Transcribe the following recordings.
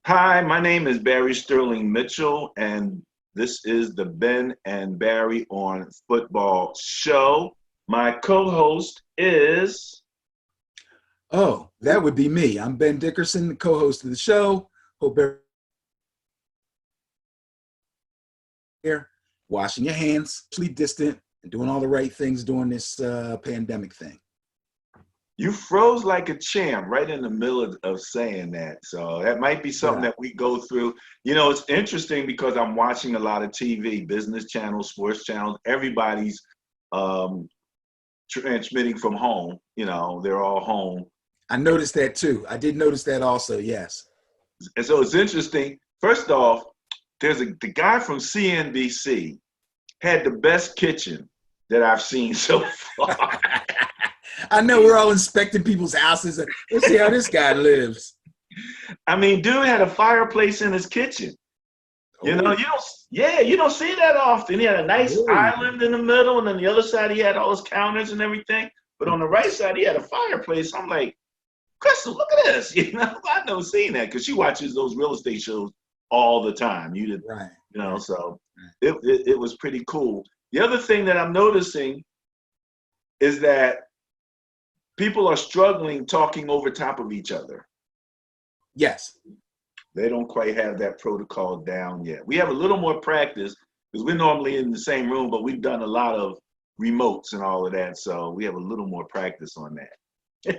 Hi, my name is Barry Sterling Mitchell, and this is the Ben and Barry on Football show. My co-host is Oh, that would be me. I'm Ben Dickerson, the co-host of the show. Hope everyone here washing your hands, socially distant, and doing all the right things during this pandemic thing. you froze like a champ right in the middle of saying that. So that might be something Yeah. that we go through. You know, it's interesting because I'm watching a lot of TV, business channels, sports channels. Everybody's um, transmitting from home. You know, they're all home. I noticed that too. I did notice that also, yes. And so it's interesting. First off, the guy from CNBC had the best kitchen that I've seen so far. I know we're all inspecting people's houses. Let's see how this guy lives. I mean, dude had a fireplace in his kitchen. You know, Oh, you don't see that often. He had a nice oh, island in the middle, and then the other side he had all his counters and everything. But on the right side, he had a fireplace. I'm like, Crystal, look at this. You know, I've never seen that because she watches those real estate shows all the time. right, You know, right, so right. it was pretty cool. The other thing that I'm noticing is that people are struggling talking over top of each other. Yes. They don't quite have that protocol down yet. We have a little more practice because we're normally in the same room, but we've done a lot of remotes and all of that. So we have a little more practice on that.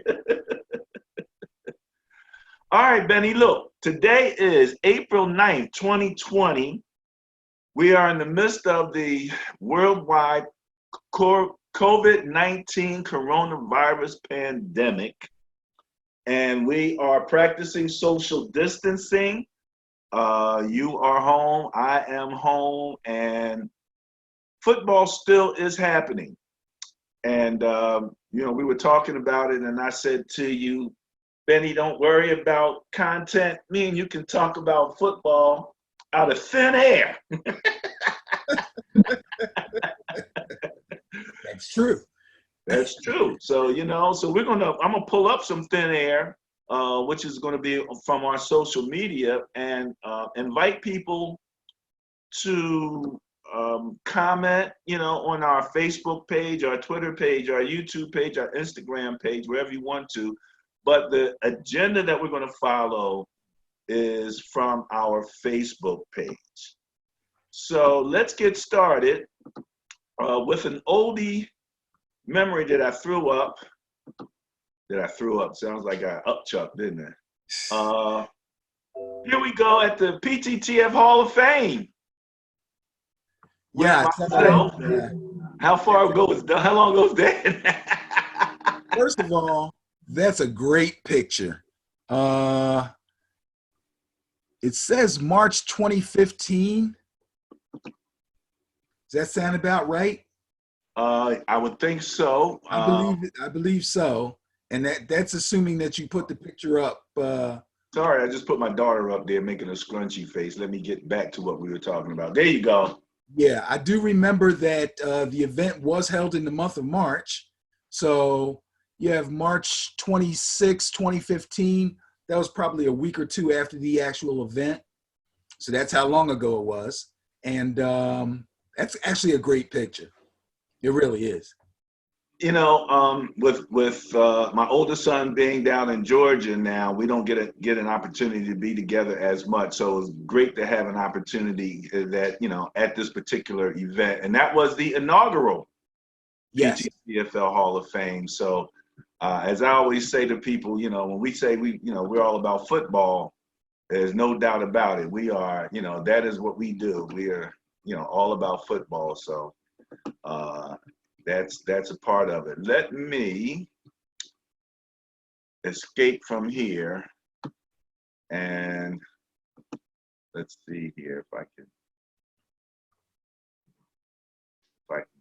All right, Benny, look, today is April 9th, 2020. We are in the midst of the worldwide COVID-19 coronavirus pandemic, and we are practicing social distancing. You are home, I am home, and football still is happening. And, you know, we were talking about it, and I said to you, Benny, don't worry about content. Me and you can talk about football out of thin air. That's true. That's true. So, you know, so I'm gonna pull up some thin air, which is gonna be from our social media and invite people to comment, you know, on our Facebook page, our Twitter page, our YouTube page, our Instagram page, wherever you want to. But the agenda that we're gonna follow is from our Facebook page. So let's get started with an oldie memory that I threw up. Sounds like I upchucked, didn't it? Here we go at the PTTF Hall of Fame with Yeah, myself. How long goes that? first of all, that's a great picture. Uh, it says March 2015. Does that sound about right? I would think so. I believe so. And that's assuming that you put the picture up. Sorry, I just put my daughter up there making a scrunchy face. Let me get back to what we were talking about. There you go. Yeah, I do remember that the event was held in the month of March. So you have March 26, 2015. That was probably a week or two after the actual event. So that's how long ago it was. And that's actually a great picture. It really is. You know, with my oldest son being down in Georgia now, we don't get an opportunity to be together as much. So it's great to have an opportunity that, you know, at this particular event, and that was the inaugural Yes. PTCFL Hall of Fame. So as I always say to people, you know, when we say we're all about football, there's no doubt about it. We are, you know, that is what we do. We are, you know, all about football. So. That's a part of it. Let me escape from here and let's see here if I can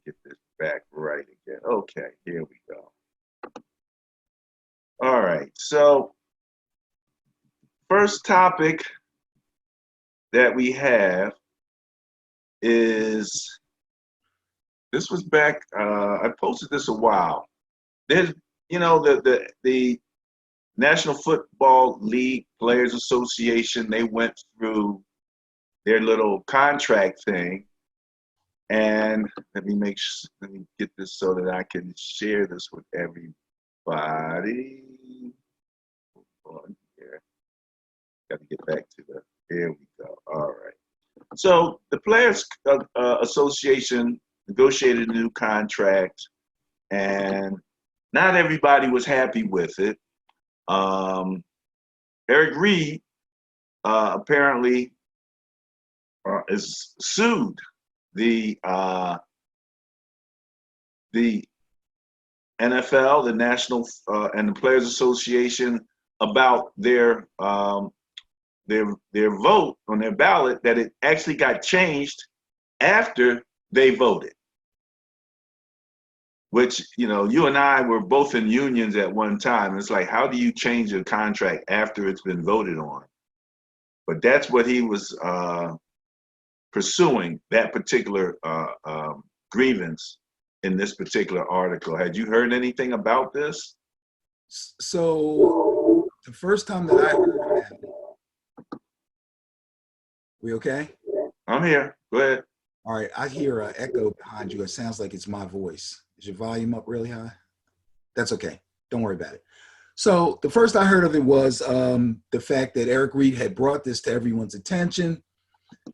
get this back right again. Okay, here we go. All right, so first topic that we have is this was back. I posted this a while. There's, you know, the National Football League Players Association, they went through their little contract thing. And let me get this so that I can share this with everybody. Hold on here. Got to get back to there we go. All right. So the Players Association negotiated a new contract, and not everybody was happy with it. Eric Reid apparently is sued the NFL, the National and the Players Association about their vote on their ballot, that it actually got changed after they voted. Which, you know, you and I were both in unions at one time. It's like, how do you change a contract after it's been voted on? But that's what he was pursuing, that particular grievance in this particular article. Had you heard anything about this? So the first time that I heard about it, we okay? I'm here. Go ahead. All right, I hear an echo behind you. It sounds like it's my voice. Is your volume up really high? That's okay. Don't worry about it. So the first I heard of it was the fact that Eric Reid had brought this to everyone's attention,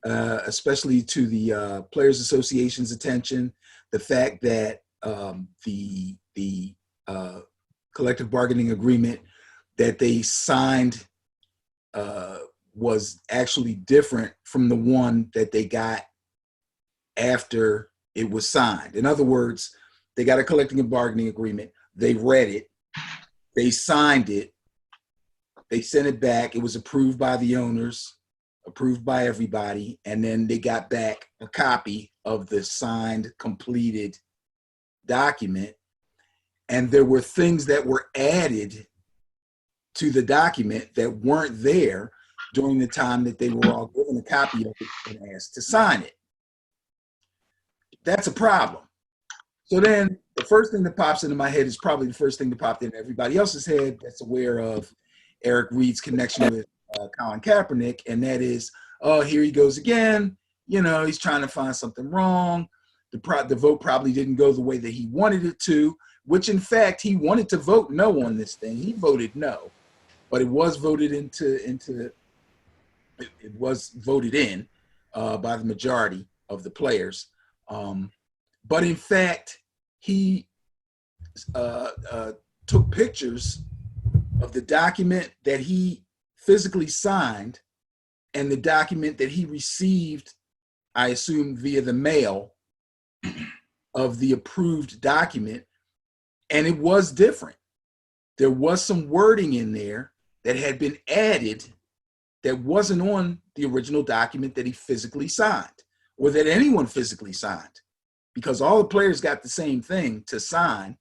especially to the Players Association's attention. The fact that the collective bargaining agreement that they signed was actually different from the one that they got after it was signed. In other words, they got a collective bargaining agreement. They read it. They signed it. They sent it back. It was approved by the owners, approved by everybody. And then they got back a copy of the signed, completed document. And there were things that were added to the document that weren't there during the time that they were all given a copy of it and asked to sign it. That's a problem. So then the first thing that pops into my head is probably the first thing that popped into everybody else's head that's aware of Eric Reid's connection with Colin Kaepernick, and that is, oh, here he goes again. You know, he's trying to find something wrong. The vote probably didn't go the way that he wanted it to, which in fact, he wanted to vote no on this thing. He voted no, but it was voted in by the majority of the players. But in fact, he took pictures of the document that he physically signed and the document that he received, I assume via the mail, of the approved document, and it was different. There was some wording in there that had been added that wasn't on the original document that he physically signed, or that anyone physically signed, because all the players got the same thing to sign.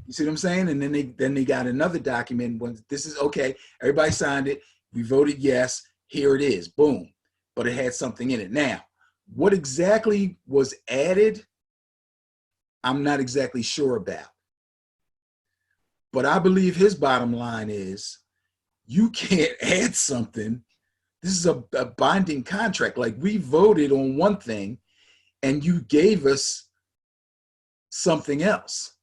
You see what I'm saying? And then they got another document when this is okay, everybody signed it, we voted yes, here it is, boom. But it had something in it. Now, what exactly was added, I'm not exactly sure about. But I believe his bottom line is, you can't add something. This is a binding contract. Like, we voted on one thing and you gave us something else.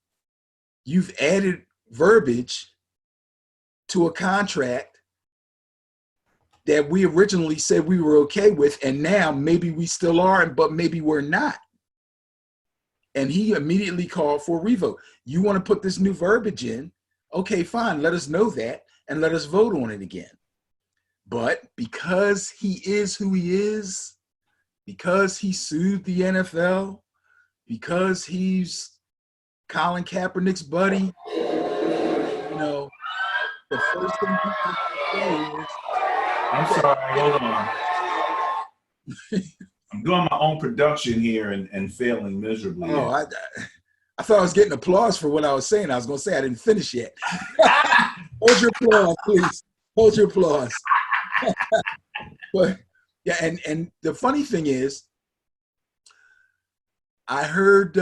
You've added verbiage to a contract that we originally said we were okay with, and now maybe we still are, but maybe we're not. And he immediately called for a revote. You want to put this new verbiage in? Okay, fine, let us know that and let us vote on it again. But because he is who he is, because he sued the NFL, because he's Colin Kaepernick's buddy, you know, the first thing people say is, I'm sorry, hold on. I'm doing my own production here and failing miserably. Oh, I thought I was getting applause for what I was saying. I was going to say I didn't finish yet. Hold your applause, please. Hold your applause. But yeah, and the funny thing is, I heard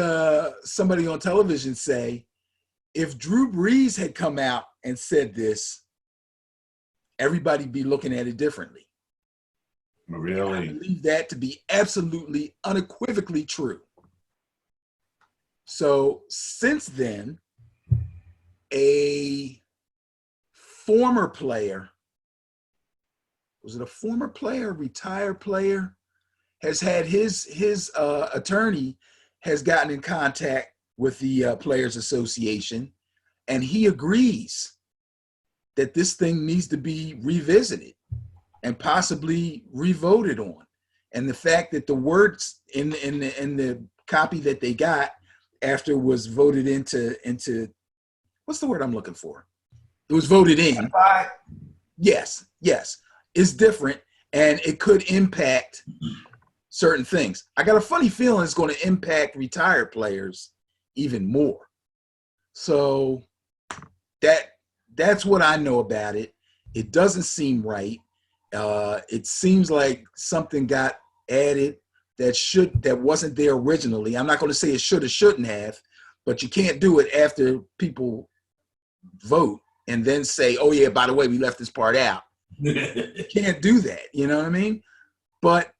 somebody on television say, if Drew Brees had come out and said this, everybody be looking at it differently. Really? I believe that to be absolutely unequivocally true. So since then, a former player, was it a former player, retired player, has had his attorney has gotten in contact with the Players Association, and he agrees that this thing needs to be revisited and possibly revoted on. And the fact that the words in the copy that they got after was voted into what's the word I'm looking for? It was voted in. Yes, it's different, and it could impact certain things. I got a funny feeling it's going to impact retired players even more. So that's what I know about it. It doesn't seem right. It seems like something got added that wasn't there originally. I'm not going to say it should or shouldn't have, but you can't do it after people vote and then say, oh yeah, by the way, we left this part out. You can't do that, you know what I mean? But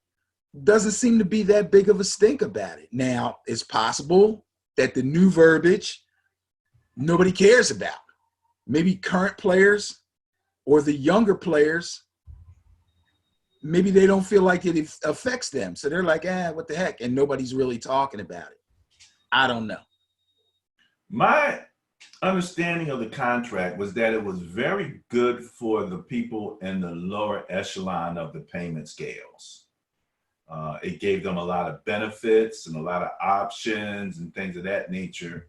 doesn't seem to be that big of a stink about it. Now, it's possible that the new verbiage nobody cares about. Maybe current players or the younger players, maybe they don't feel like it affects them. So they're like, what the heck? And nobody's really talking about it. I don't know. My understanding of the contract was that it was very good for the people in the lower echelon of the payment scales. It gave them a lot of benefits and a lot of options and things of that nature.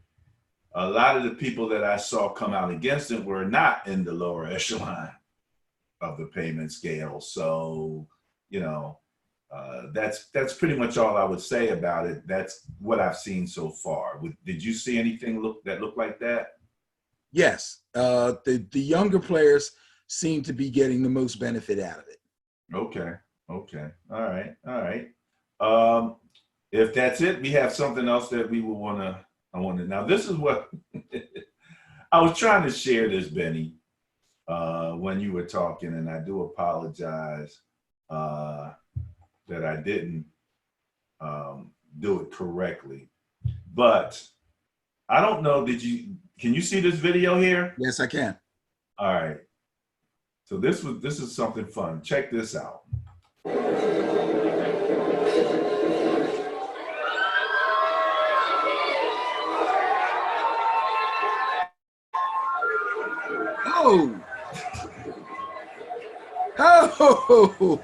A lot of the people that I saw come out against it were not in the lower echelon of the payment scale. So, you know, that's pretty much all I would say about it. That's what I've seen so far. Did you see anything that looked like that? Yes, the younger players seem to be getting the most benefit out of it. Okay. All right. If that's it, we have something else that we will want to. Now, this is what I was trying to share this, Benny, when you were talking, and I do apologize that I didn't do it correctly. But I don't know, can you see this video here? Yes, I can. All right. So this is something fun. Check this out. Oh, oh,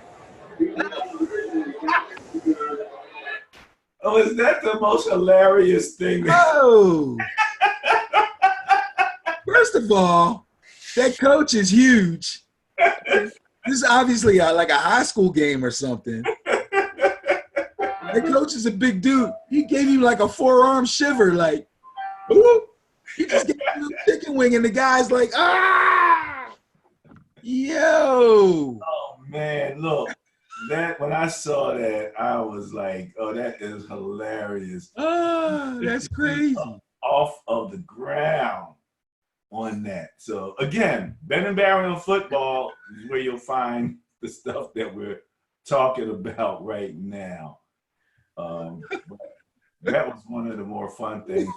Oh, is that the most hilarious thing? oh. First of all, that coach is huge. This is obviously like a high school game or something. That coach is a big dude. He gave you like a forearm shiver, like, ooh. He just gave you a chicken wing, and the guy's like, ah, yo. Oh man, look, that when I saw that, I was like, oh, that is hilarious. Oh, that's crazy. Off of the ground on that. So again, Ben and Barry on Football is where you'll find the stuff that we're talking about right now. That was one of the more fun things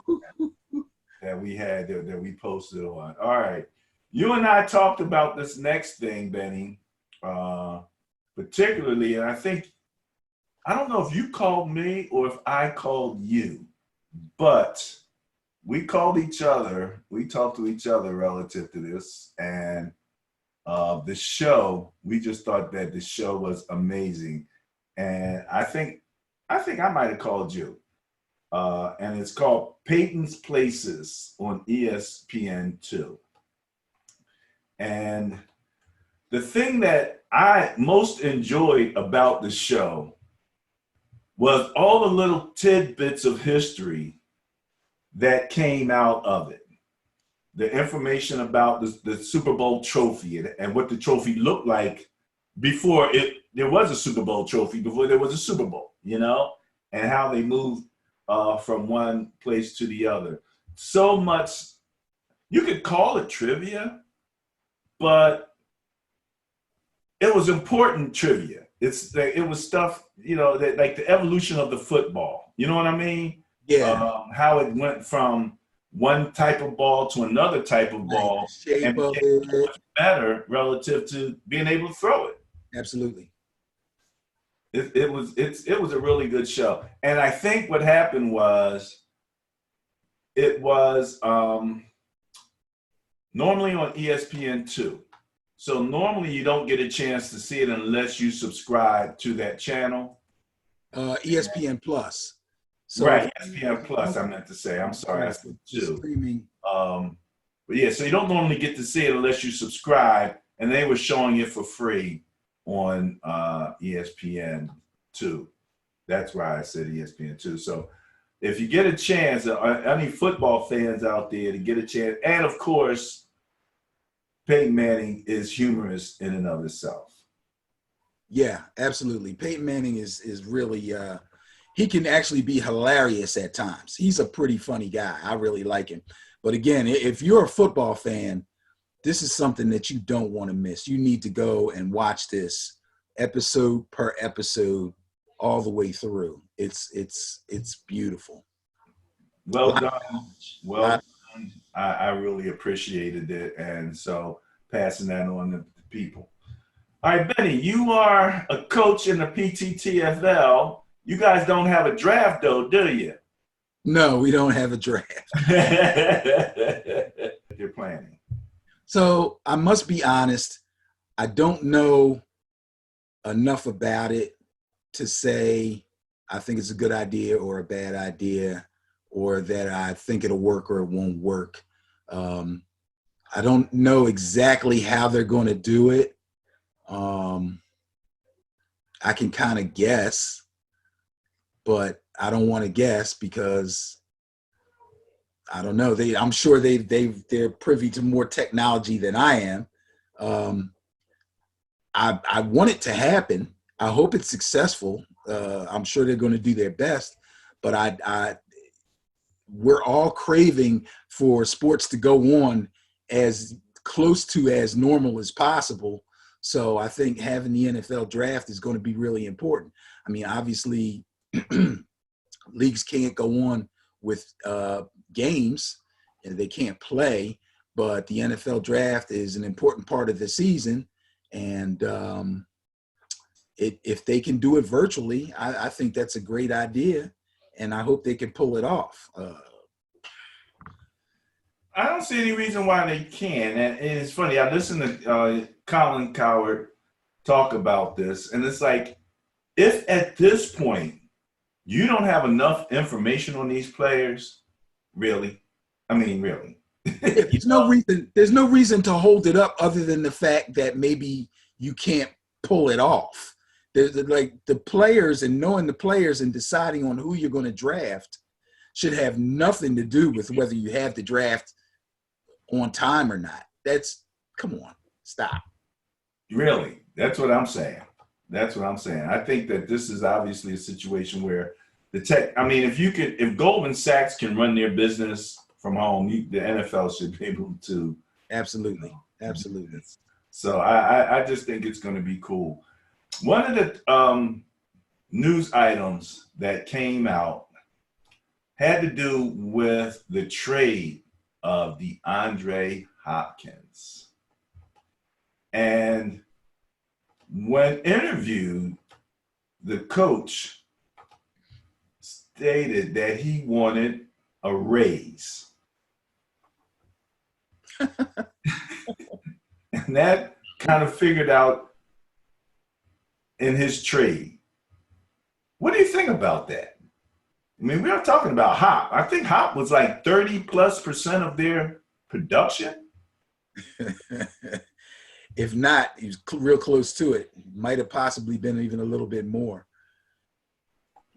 that we had that we posted on. All right. You and I talked about this next thing, Benny, particularly, and I don't know if you called me or if I called you, but we called each other. We talked to each other relative to this, and the show, we just thought that the show was amazing. And I think I might have called you. And it's called Peyton's Places on ESPN2. And the thing that I most enjoyed about the show was all the little tidbits of history that came out of it. The information about the Super Bowl trophy and what the trophy looked like before there was a Super Bowl trophy, before there was a Super Bowl, you know, and how they moved from one place to the other. So much you could call it trivia, but it was important trivia. It was stuff, that like the evolution of the football. You know what I mean? Yeah. How it went from one type of ball to another type of Right. ball The shape and of became it. much better relative to being able to throw it. Absolutely. It was a really good show. And I think what happened was it was normally on ESPN2. So normally you don't get a chance to see it unless you subscribe to that channel. ESPN Plus. So Right, ESPN Plus, I meant to say. I'm sorry, I said the two. streaming. But yeah, so you don't normally get to see it unless you subscribe, and they were showing it for free on ESPN2. That's why I said ESPN2. So if you get a chance, any football fans out there to get a chance, and of course, Peyton Manning is humorous in and of itself. Yeah, absolutely. Peyton Manning is really he can actually be hilarious at times. He's a pretty funny guy. I really like him. But again, if you're a football fan, this is something that you don't want to miss. You need to go and watch this episode per episode all the way through. It's beautiful. Well done. Well done. I really appreciated it. And so passing that on to people. All right, Benny, you are a coach in the PTTFL. You guys don't have a draft, though, do you? No, we don't have a draft. You're planning. So I must be honest. I don't know enough about it to say I think it's a good idea or a bad idea, or that I think it'll work or it won't work. I don't know exactly how they're going to do it. I can kind of guess, but I don't want to guess because I don't know. I'm sure they're privy to more technology than I am. I want it to happen. I hope it's successful. I'm sure they're going to do their best, but we're all craving for sports to go on as close to as normal as possible. So I think having the NFL draft is going to be really important. I mean, obviously, leagues can't go on with games and they can't play, but the NFL draft is an important part of the season. And if they can do it virtually, I think that's a great idea. And I hope they can pull it off. I don't see any reason why they can. And it's funny. I listened to Colin Cowherd talk about this, and it's like, if at this point you don't have enough information on these players, really, I mean, really, There's no reason. There's no reason to hold it up other than the fact that maybe you can't pull it off. There's like the players, and knowing the players and deciding on who you're going to draft should have nothing to do with whether you have the draft on time or not. Come on, stop. Really, that's what I'm saying. That's what I'm saying. I think that this is obviously a situation where if Goldman Sachs can run their business from home, the NFL should be able to. Absolutely. So I just think it's going to be cool. One of the news items that came out had to do with the trade of DeAndre Hopkins. And when interviewed, the coach stated that he wanted a raise. And that kind of figured out in his trade. What do you think about that? I mean, we are talking about Hop. I think Hop was like 30+% of their production. If not, he was real close to it. Might have possibly been even a little bit more.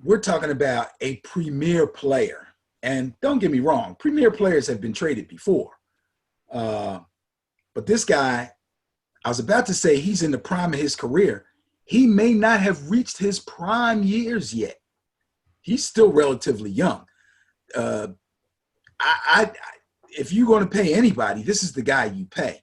We're talking about a premier player. And don't get me wrong, premier players have been traded before. But this guy, I was about to say he's in the prime of his career. He may not have reached his prime years yet. He's still relatively young. if you're going to pay anybody, this is the guy you pay.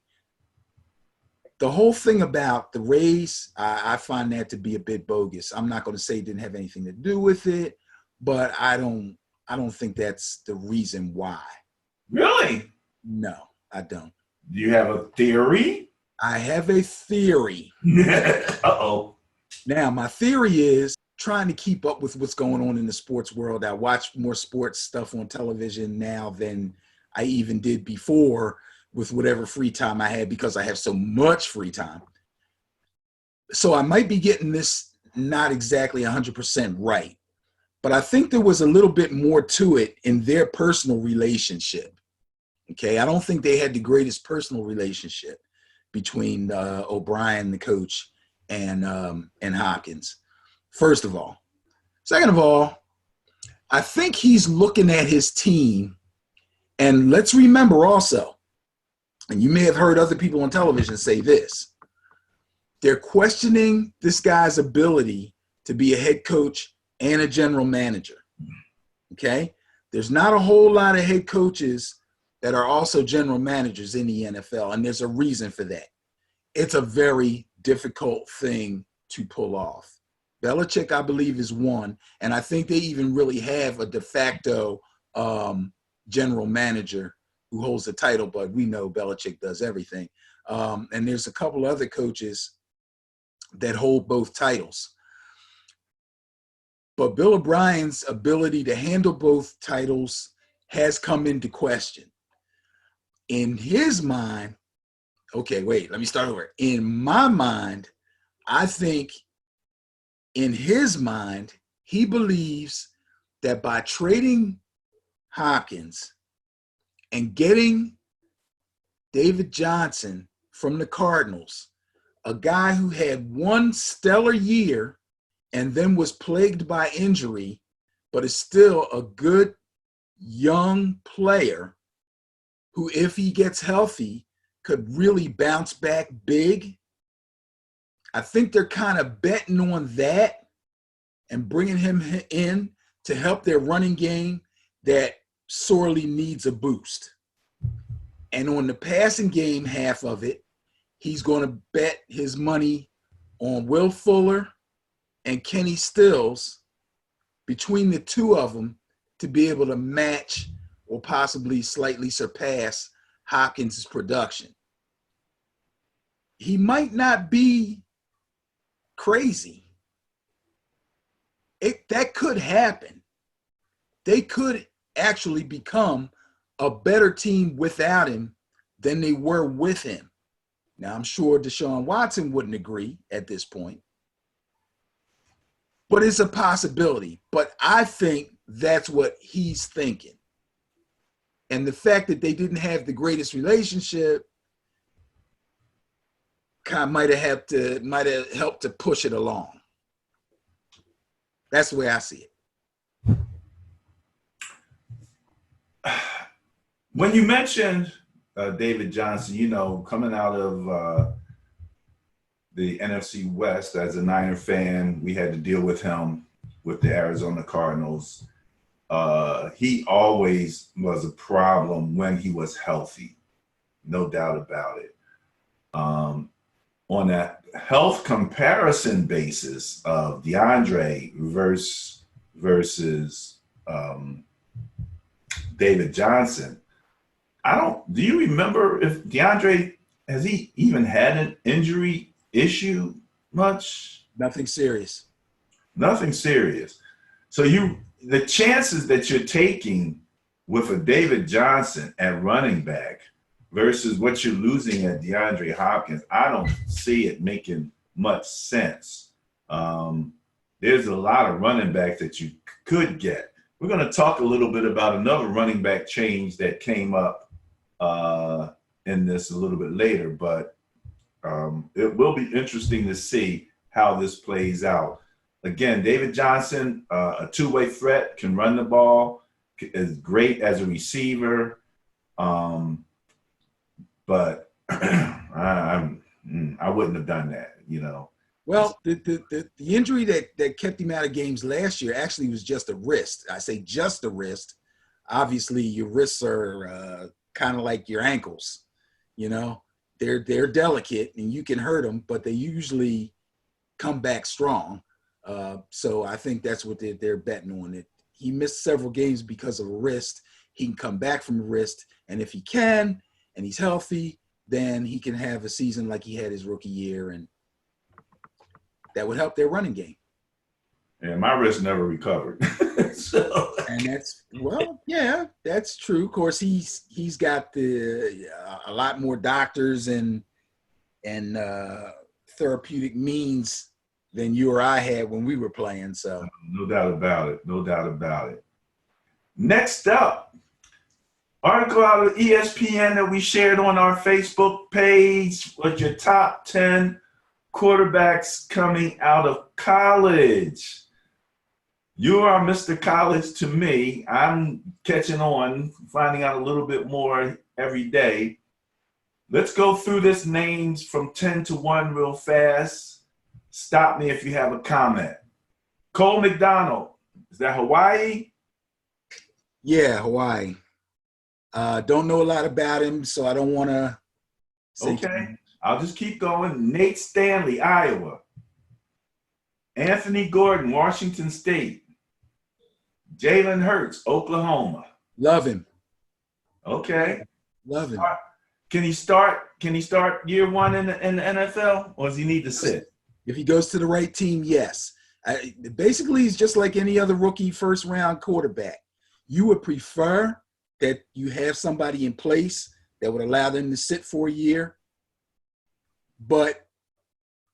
The whole thing about the raise, I find that to be a bit bogus. I'm not going to say it didn't have anything to do with it, but I don't think that's the reason why. Really? No, I don't. Do you have a theory? I have a theory. Uh-oh. Now, my theory is trying to keep up with what's going on in the sports world. I watch more sports stuff on television now than I even did before with whatever free time I had because I have so much free time. So I might be getting this not exactly 100% right, but I think there was a little bit more to it in their personal relationship. Okay, I don't think they had the greatest personal relationship between O'Brien, the coach, and Hopkins. First of all. Second of all, I think he's looking at his team, and let's remember also, and you may have heard other people on television say this, they're questioning this guy's ability to be a head coach and a general manager. Okay? There's not a whole lot of head coaches that are also general managers in the NFL, and there's a reason for that. It's a very difficult thing to pull off. Belichick, I believe, is one, and I think they even really have a de facto general manager who holds the title, but we know Belichick does everything. And there's a couple other coaches that hold both titles. But Bill O'Brien's ability to handle both titles has come into question. In his mind, okay, wait, let me start over. In my mind, I think in his mind, he believes that by trading Hopkins and getting David Johnson from the Cardinals, a guy who had one stellar year and then was plagued by injury, but is still a good young player who, if he gets healthy, could really bounce back big. I think they're kind of betting on that and bringing him in to help their running game that sorely needs a boost. And on the passing game half of it, he's going to bet his money on Will Fuller and Kenny Stills, between the two of them, to be able to match or possibly slightly surpass Hopkins' production. He might not be crazy. That could happen. They could actually become a better team without him than they were with him. Now, I'm sure Deshaun Watson wouldn't agree at this point, but it's a possibility. But I think that's what he's thinking. And the fact that they didn't have the greatest relationship kind of might have helped to push it along. That's the way I see it. When you mentioned David Johnson, you know, coming out of the NFC West as a Niner fan, we had to deal with him with the Arizona Cardinals. He always was a problem when he was healthy, no doubt about it. On that health comparison basis of DeAndre versus David Johnson, do you remember if DeAndre, has he even had an injury issue much? Nothing serious. Nothing serious. So the chances that you're taking with a David Johnson at running back versus what you're losing at DeAndre Hopkins, I don't see it making much sense. There's a lot of running backs that you could get. We're going to talk a little bit about another running back change that came up in this a little bit later, but it will be interesting to see how this plays out. Again, David Johnson, a two-way threat, can run the ball, is great as a receiver, but I wouldn't have done that, you know. Well, the injury that kept him out of games last year actually was just a wrist. I say just a wrist. Obviously, your wrists are kind of like your ankles. You know, they're delicate and you can hurt them, but they usually come back strong. So I think that's what they're betting on. It. He missed several games because of a wrist. He can come back from the wrist, and if he can, and he's healthy, then he can have a season like he had his rookie year, and that would help their running game. And my wrist never recovered. So. And that's, well, yeah, that's true. Of course, he's got a lot more doctors and therapeutic means than you or I had when we were playing. So no doubt about it. No doubt about it. Next up, article out of ESPN that we shared on our Facebook page was your top 10 quarterbacks coming out of college. You are Mr. College to me. I'm catching on, finding out a little bit more every day. Let's go through this names from 10 to 1 real fast. Stop me if you have a comment. Cole McDonald, is that Hawaii? Yeah, Hawaii. Don't know a lot about him, so I don't want to say. Okay, I'll just keep going. Nate Stanley, Iowa. Anthony Gordon, Washington State. Jalen Hurts, Oklahoma. Love him. Okay. Love him. Can he start year one in the NFL, or does he need to sit? If he goes to the right team, yes. Basically, he's just like any other rookie first-round quarterback. You would prefer that you have somebody in place that would allow them to sit for a year. But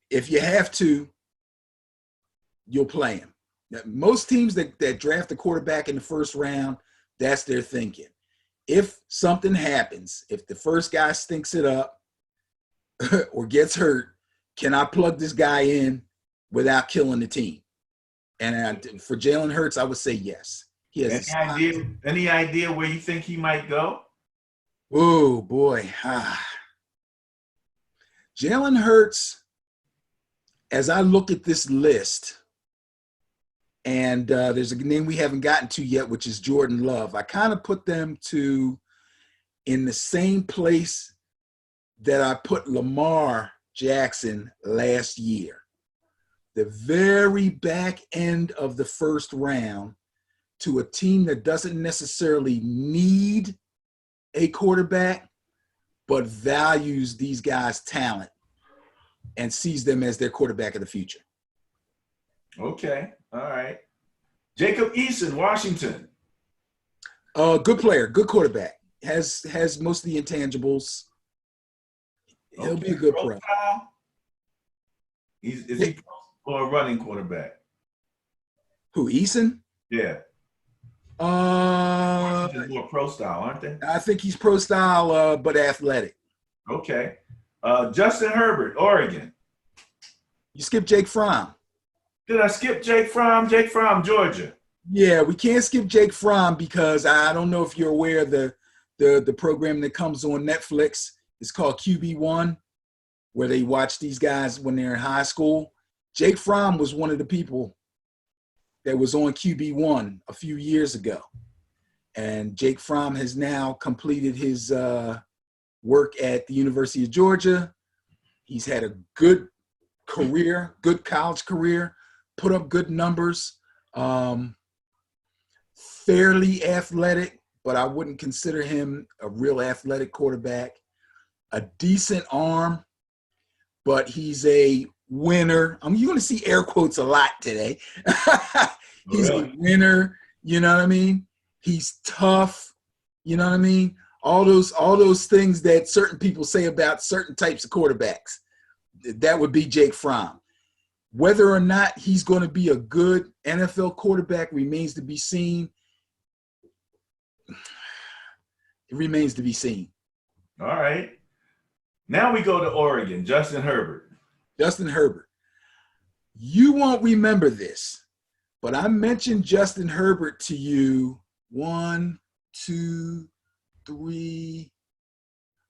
if you have to, you'll play him. Now, most teams that draft a quarterback in the first round, that's their thinking. If something happens, if the first guy stinks it up or gets hurt, can I plug this guy in without killing the team? And for Jalen Hurts, I would say yes. He has any idea where you think he might go? Oh, boy. Jalen Hurts, as I look at this list, and there's a name we haven't gotten to yet, which is Jordan Love. I kind of put them in the same place that I put Lamar Jackson last year. The very back end of the first round to a team that doesn't necessarily need a quarterback, but values these guys' talent and sees them as their quarterback of the future. Okay. All right. Jacob Eason, Washington. Good player, good quarterback. Has most of the intangibles. He'll be a good pro. Is he or a running quarterback? Who, Eason? Yeah. Washington's more pro style, aren't they? I think he's pro style, but athletic. Okay. Justin Herbert, Oregon. You skip Jake Fromm. Did I skip Jake Fromm? Jake Fromm, Georgia. Yeah, we can't skip Jake Fromm because I don't know if you're aware of the program that comes on Netflix. It's called QB1, where they watch these guys when they're in high school. Jake Fromm was one of the people that was on QB1 a few years ago. And Jake Fromm has now completed his work at the University of Georgia. He's had a good career, good college career, put up good numbers, fairly athletic, but I wouldn't consider him a real athletic quarterback. A decent arm, but he's a winner. You're going to see air quotes a lot today. He's a winner, you know what I mean? He's tough, you know what I mean? All those things that certain people say about certain types of quarterbacks. That would be Jake Fromm. Whether or not he's going to be a good NFL quarterback remains to be seen. It remains to be seen. All right. Now we go to Oregon, Justin Herbert. Justin Herbert. You won't remember this, but I mentioned Justin Herbert to you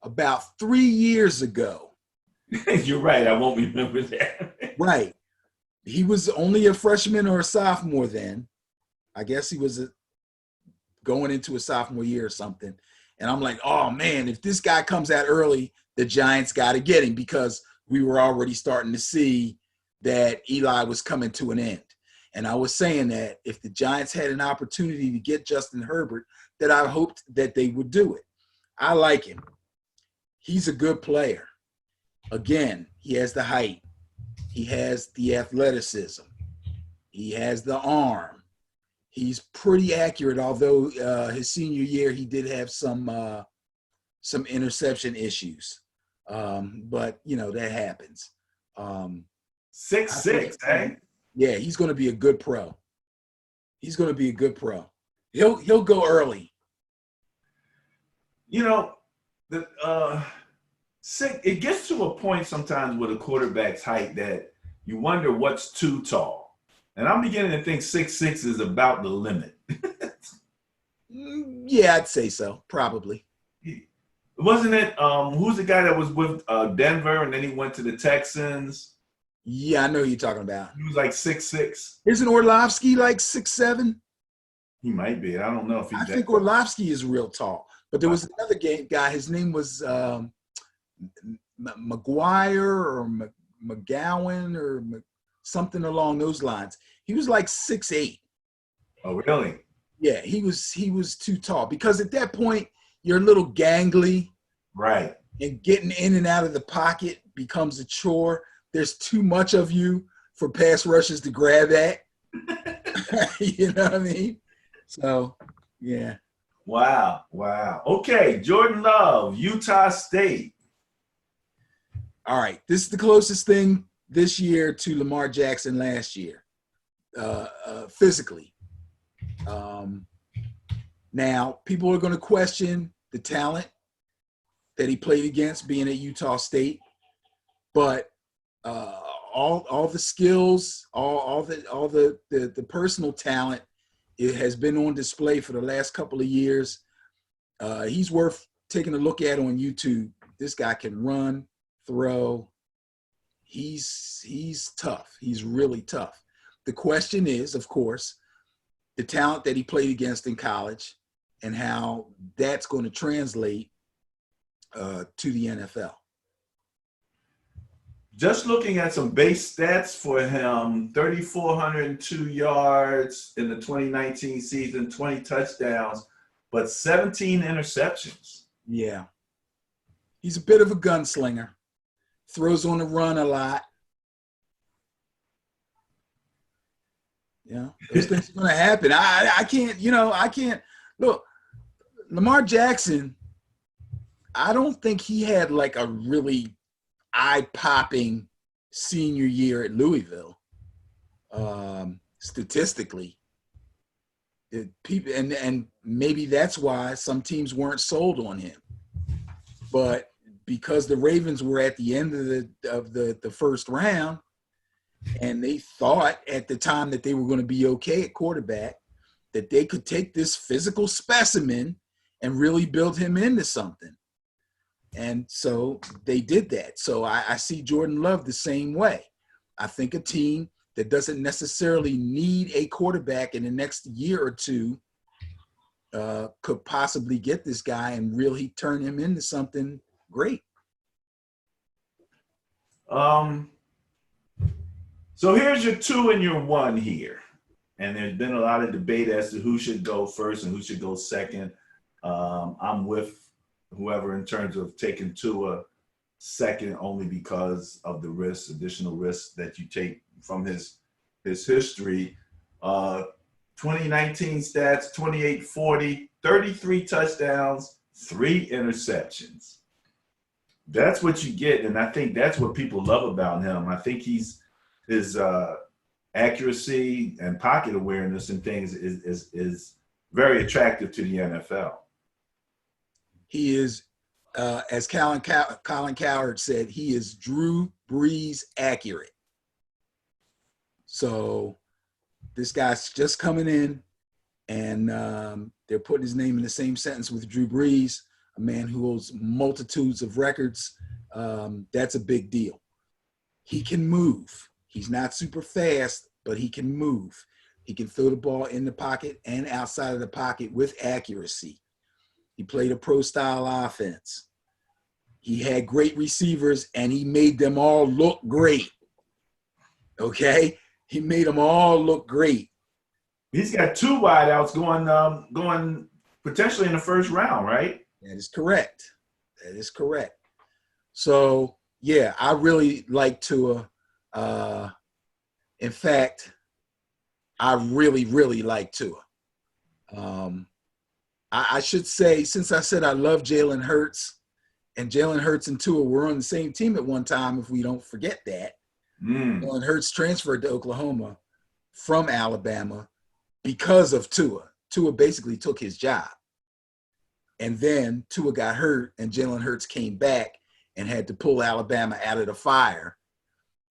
about 3 years ago. You're right. I won't remember that. Right. He was only a freshman or a sophomore then. I guess he was going into a sophomore year or something. And I'm like, oh man, if this guy comes out early, the Giants got to get him, because we were already starting to see that Eli was coming to an end. And I was saying that if the Giants had an opportunity to get Justin Herbert, that I hoped that they would do it. I like him. He's a good player. Again, he has the height. He has the athleticism. He has the arm. He's pretty accurate, although his senior year he did have some interception issues. But, you know, that happens. 6'6", eh? Yeah, he's going to be a good pro. He's going to be a good pro. He'll go early. You know, it gets to a point sometimes with a quarterback's height that you wonder what's too tall. And I'm beginning to think 6'6" is about the limit. Yeah, I'd say so, probably. Wasn't it, who's the guy that was with Denver and then he went to the Texans? Yeah, I know who you're talking about. He was like 6'6". Isn't Orlovsky like 6'7"? He might be. I don't know if he's I think Orlovsky is real tall. But there was another guy, his name was McGuire or McGowan or something along those lines. He was like 6'8". Oh, really? Yeah, he was too tall, because at that point you're a little gangly. Right. And getting in and out of the pocket becomes a chore. There's too much of you for pass rushers to grab at. You know what I mean? So, yeah. Wow. Okay, Jordan Love, Utah State. All right, this is the closest thing this year to Lamar Jackson last year, physically. Now, people are going to question the talent that he played against being at Utah State, but all the skills, all the personal talent, it has been on display for the last couple of years. He's worth taking a look at on YouTube. This guy can run, throw. He's tough. He's really tough. The question is, of course, the talent that he played against in college and how that's going to translate to the NFL. Just looking at some base stats for him, 3,402 yards in the 2019 season, 20 touchdowns, but 17 interceptions. Yeah. He's a bit of a gunslinger. Throws on the run a lot. Yeah, those things are going to happen. I can't. Look, Lamar Jackson, I don't think he had like a really eye-popping senior year at Louisville. Statistically, people, and maybe that's why some teams weren't sold on him. But because the Ravens were at the end of the first round, and they thought at the time that they were going to be okay at quarterback, that they could take this physical specimen and really build him into something. And so they did that. So I see Jordan Love the same way. I think a team that doesn't necessarily need a quarterback in the next year or two could possibly get this guy and really turn him into something great. So here's your 2 and your 1 here. And there's been a lot of debate as to who should go first and who should go second. I'm with whoever in terms of taking Tua second, only because of the risks, additional risks that you take from his history. 2019 stats, 28-40, 33 touchdowns, 3 interceptions. That's what you get, and I think that's what people love about him. I think his accuracy and pocket awareness and things is very attractive to the NFL. He is, as Colin Cowherd said, he is Drew Brees accurate. So this guy's just coming in, and they're putting his name in the same sentence with Drew Brees, a man who holds multitudes of records. That's a big deal. He can move. He's not super fast, but he can move. He can throw the ball in the pocket and outside of the pocket with accuracy. He played a pro-style offense. He had great receivers, and he made them all look great. Okay? He made them all look great. He's got two wideouts going potentially in the first round, right? That is correct. That is correct. So, yeah, I really like Tua. In fact, I really, really like Tua. I should say, since I said I love Jalen Hurts, and Jalen Hurts and Tua were on the same team at one time, if we don't forget that. Jalen Hurts transferred to Oklahoma from Alabama because of Tua. Tua basically took his job. And then Tua got hurt, and Jalen Hurts came back and had to pull Alabama out of the fire.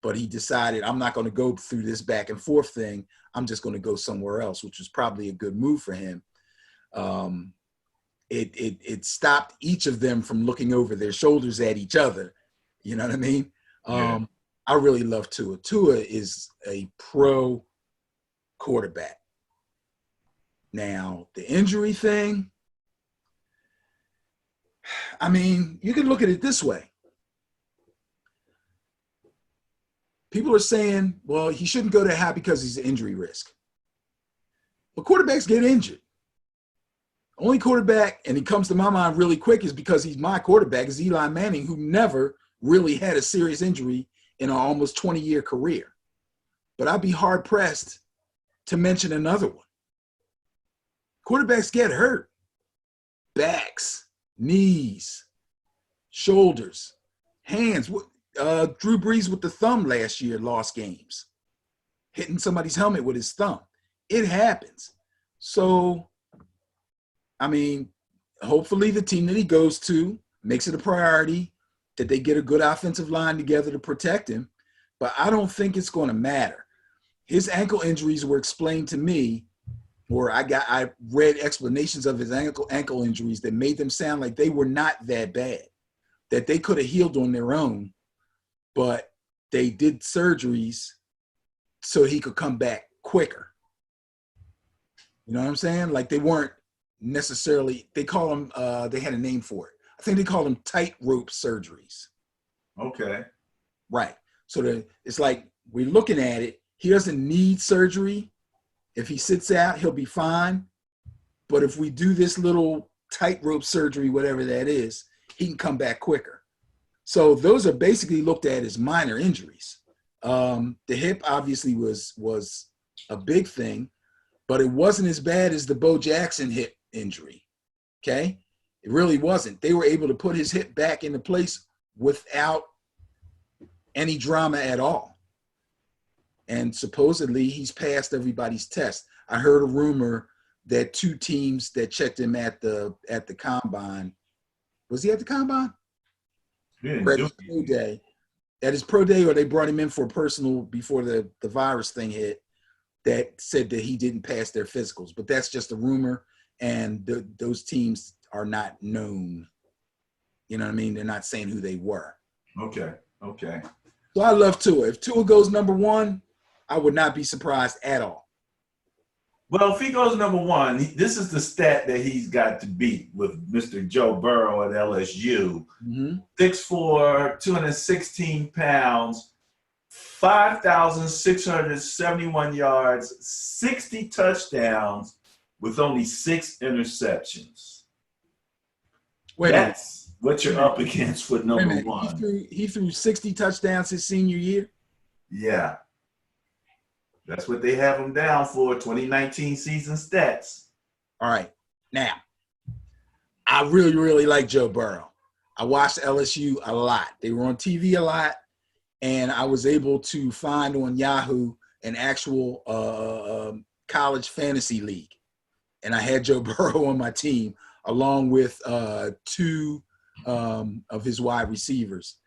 But he decided, I'm not going to go through this back and forth thing. I'm just going to go somewhere else, which was probably a good move for him. It stopped each of them from looking over their shoulders at each other. You know what I mean? Yeah. I really love Tua. Tua is a pro quarterback. Now, the injury thing, I mean, you can look at it this way. People are saying, well, he shouldn't go that high because he's an injury risk. But quarterbacks get injured. Only quarterback, and he comes to my mind really quick, is because he's my quarterback, is Eli Manning, who never really had a serious injury in an almost 20-year career. But I'd be hard-pressed to mention another one. Quarterbacks get hurt. Backs, knees, shoulders, hands. Drew Brees with the thumb last year lost games, hitting somebody's helmet with his thumb. It happens. So, I mean, hopefully the team that he goes to makes it a priority that they get a good offensive line together to protect him. But I don't think it's going to matter. His ankle injuries were explained to me, or I read explanations of his ankle injuries that made them sound like they were not that bad, that they could have healed on their own, but they did surgeries so he could come back quicker. You know what I'm saying? Like, they weren't necessarily, they call them, they had a name for it. I think they call them tightrope surgeries. Okay. Right. So it's like, we're looking at it. He doesn't need surgery. If he sits out, he'll be fine. But if we do this little tightrope surgery, whatever that is, he can come back quicker. So those are basically looked at as minor injuries. The hip obviously was a big thing, but it wasn't as bad as the Bo Jackson hip injury. Okay? It really wasn't. They were able to put his hip back into place without any drama at all. And supposedly he's passed everybody's test. I heard a rumor that two teams that checked him at the combine. Was he at the combine? At his pro day. At his pro day, or they brought him in for a personal before the virus thing hit, that said that he didn't pass their physicals. But that's just a rumor, and those teams are not known. You know what I mean? They're not saying who they were. Okay. So I love Tua. If Tua goes number one, I would not be surprised at all. Well, if he goes number one, this is the stat that he's got to beat with Mr. Joe Burrow at LSU. 6'4", 216 pounds, 5,671 yards, 60 touchdowns with only 6 interceptions. That's what you're up against with number one. He threw 60 touchdowns his senior year? Yeah. That's what they have him down for, 2019 season stats. All right. Now, I really, really like Joe Burrow. I watched LSU a lot. They were on TV a lot, and I was able to find on Yahoo an actual college fantasy league. And I had Joe Burrow on my team, along with two of his wide receivers.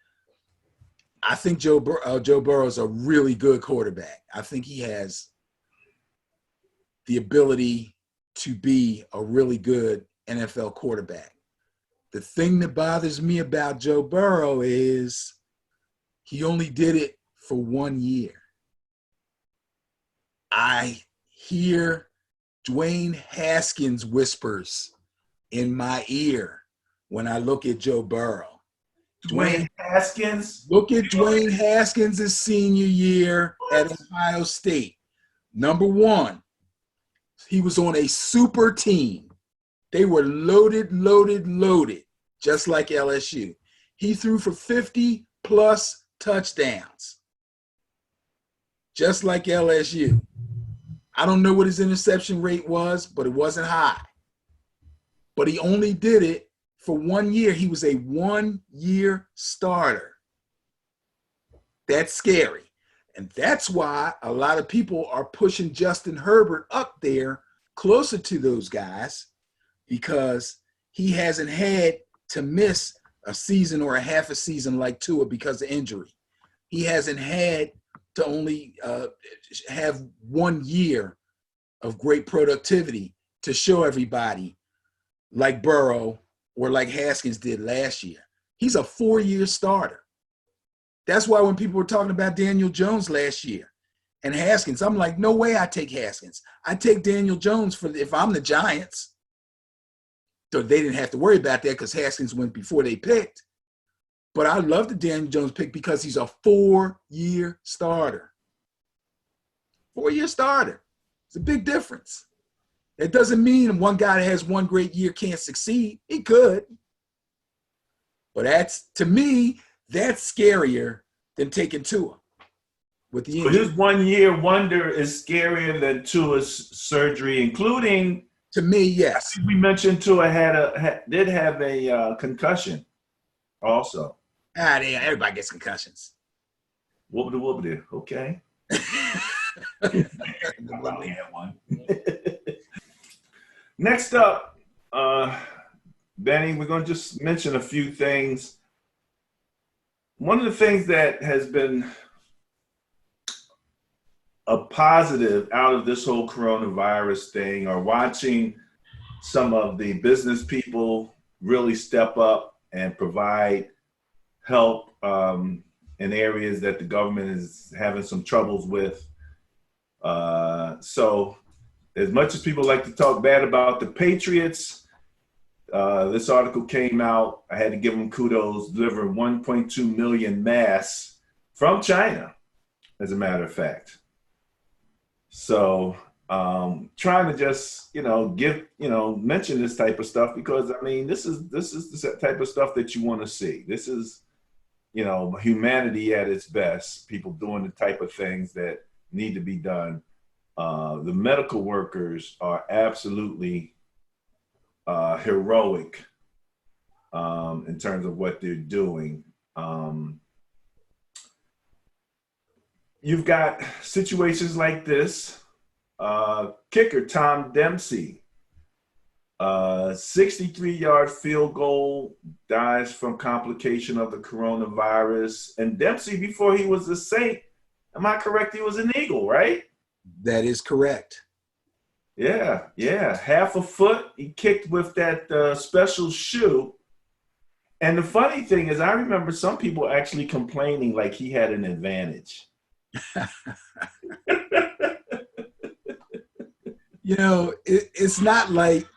I think Joe Burrow is a really good quarterback. I think he has the ability to be a really good NFL quarterback. The thing that bothers me about Joe Burrow is he only did it for 1 year. I hear Dwayne Haskins whispers in my ear when I look at Joe Burrow. Dwayne Haskins. Look at Dwayne Haskins' senior year at Ohio State. Number one, he was on a super team. They were loaded, just like LSU. He threw for 50 plus touchdowns, just like LSU. I don't know what his interception rate was, but it wasn't high. But he only did it for 1 year. He was a 1 year starter. That's scary. And that's why a lot of people are pushing Justin Herbert up there closer to those guys, because he hasn't had to miss a season or a half a season like Tua because of injury. He hasn't had to only have 1 year of great productivity to show everybody like Burrow or like Haskins did last year. He's a 4-year starter. That's why when people were talking about Daniel Jones last year and Haskins, I'm like, no way I take Haskins. I take Daniel Jones if I'm the Giants. So they didn't have to worry about that because Haskins went before they picked. But I love the Daniel Jones pick because he's a 4-year starter. 4-year starter. It's a big difference. It doesn't mean one guy that has one great year can't succeed. He could. But to me, that's scarier than taking Tua with the injury. So his 1 year wonder is scarier than Tua's surgery, including. To me, yes. We mentioned Tua did have a concussion also. Everybody gets concussions. Whoopity. Okay. I probably had one. Next up, Benny, we're going to just mention a few things. One of the things that has been a positive out of this whole coronavirus thing are watching some of the business people really step up and provide help in areas that the government is having some troubles with. So as much as people like to talk bad about the Patriots, this article came out. I had to give them kudos, delivering 1.2 million masks from China, as a matter of fact. So trying to just, mention this type of stuff because, I mean, this is the type of stuff that you want to see. This is, humanity at its best, people doing the type of things that need to be done. The medical workers are absolutely heroic in terms of what they're doing. You've got situations like this. Kicker Tom Dempsey, 63-yard field goal, dies from complication of the coronavirus. And Dempsey, before he was a Saint, am I correct? He was an Eagle, right? That is correct. Yeah. Half a foot. He kicked with that special shoe. And the funny thing is, I remember some people actually complaining like he had an advantage. It's not like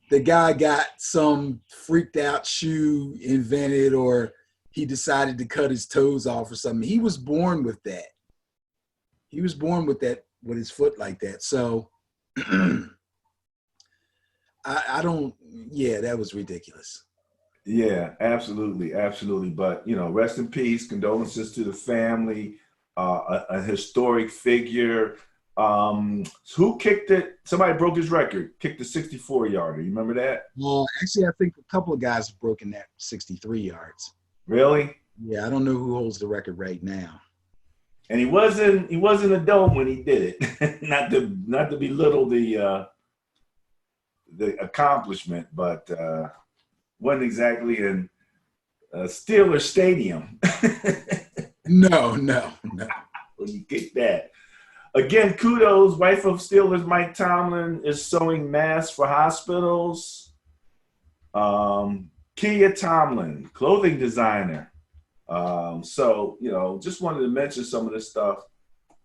the guy got some freaked out shoe invented or he decided to cut his toes off or something. He was born with that. He was born with that, with his foot like that. So that was ridiculous. Yeah, absolutely. But, rest in peace, condolences to the family, a historic figure. Who kicked it? Somebody broke his record, kicked the 64-yarder. You remember that? Well, actually, I think a couple of guys have broken that 63 yards. Really? Yeah, I don't know who holds the record right now. And he wasn't a dome when he did it. not to belittle the accomplishment, but wasn't exactly in Steelers Stadium. No. When you kick that. Again, kudos. Wife of Steelers Mike Tomlin is sewing masks for hospitals. Kia Tomlin, clothing designer. So, just wanted to mention some of this stuff.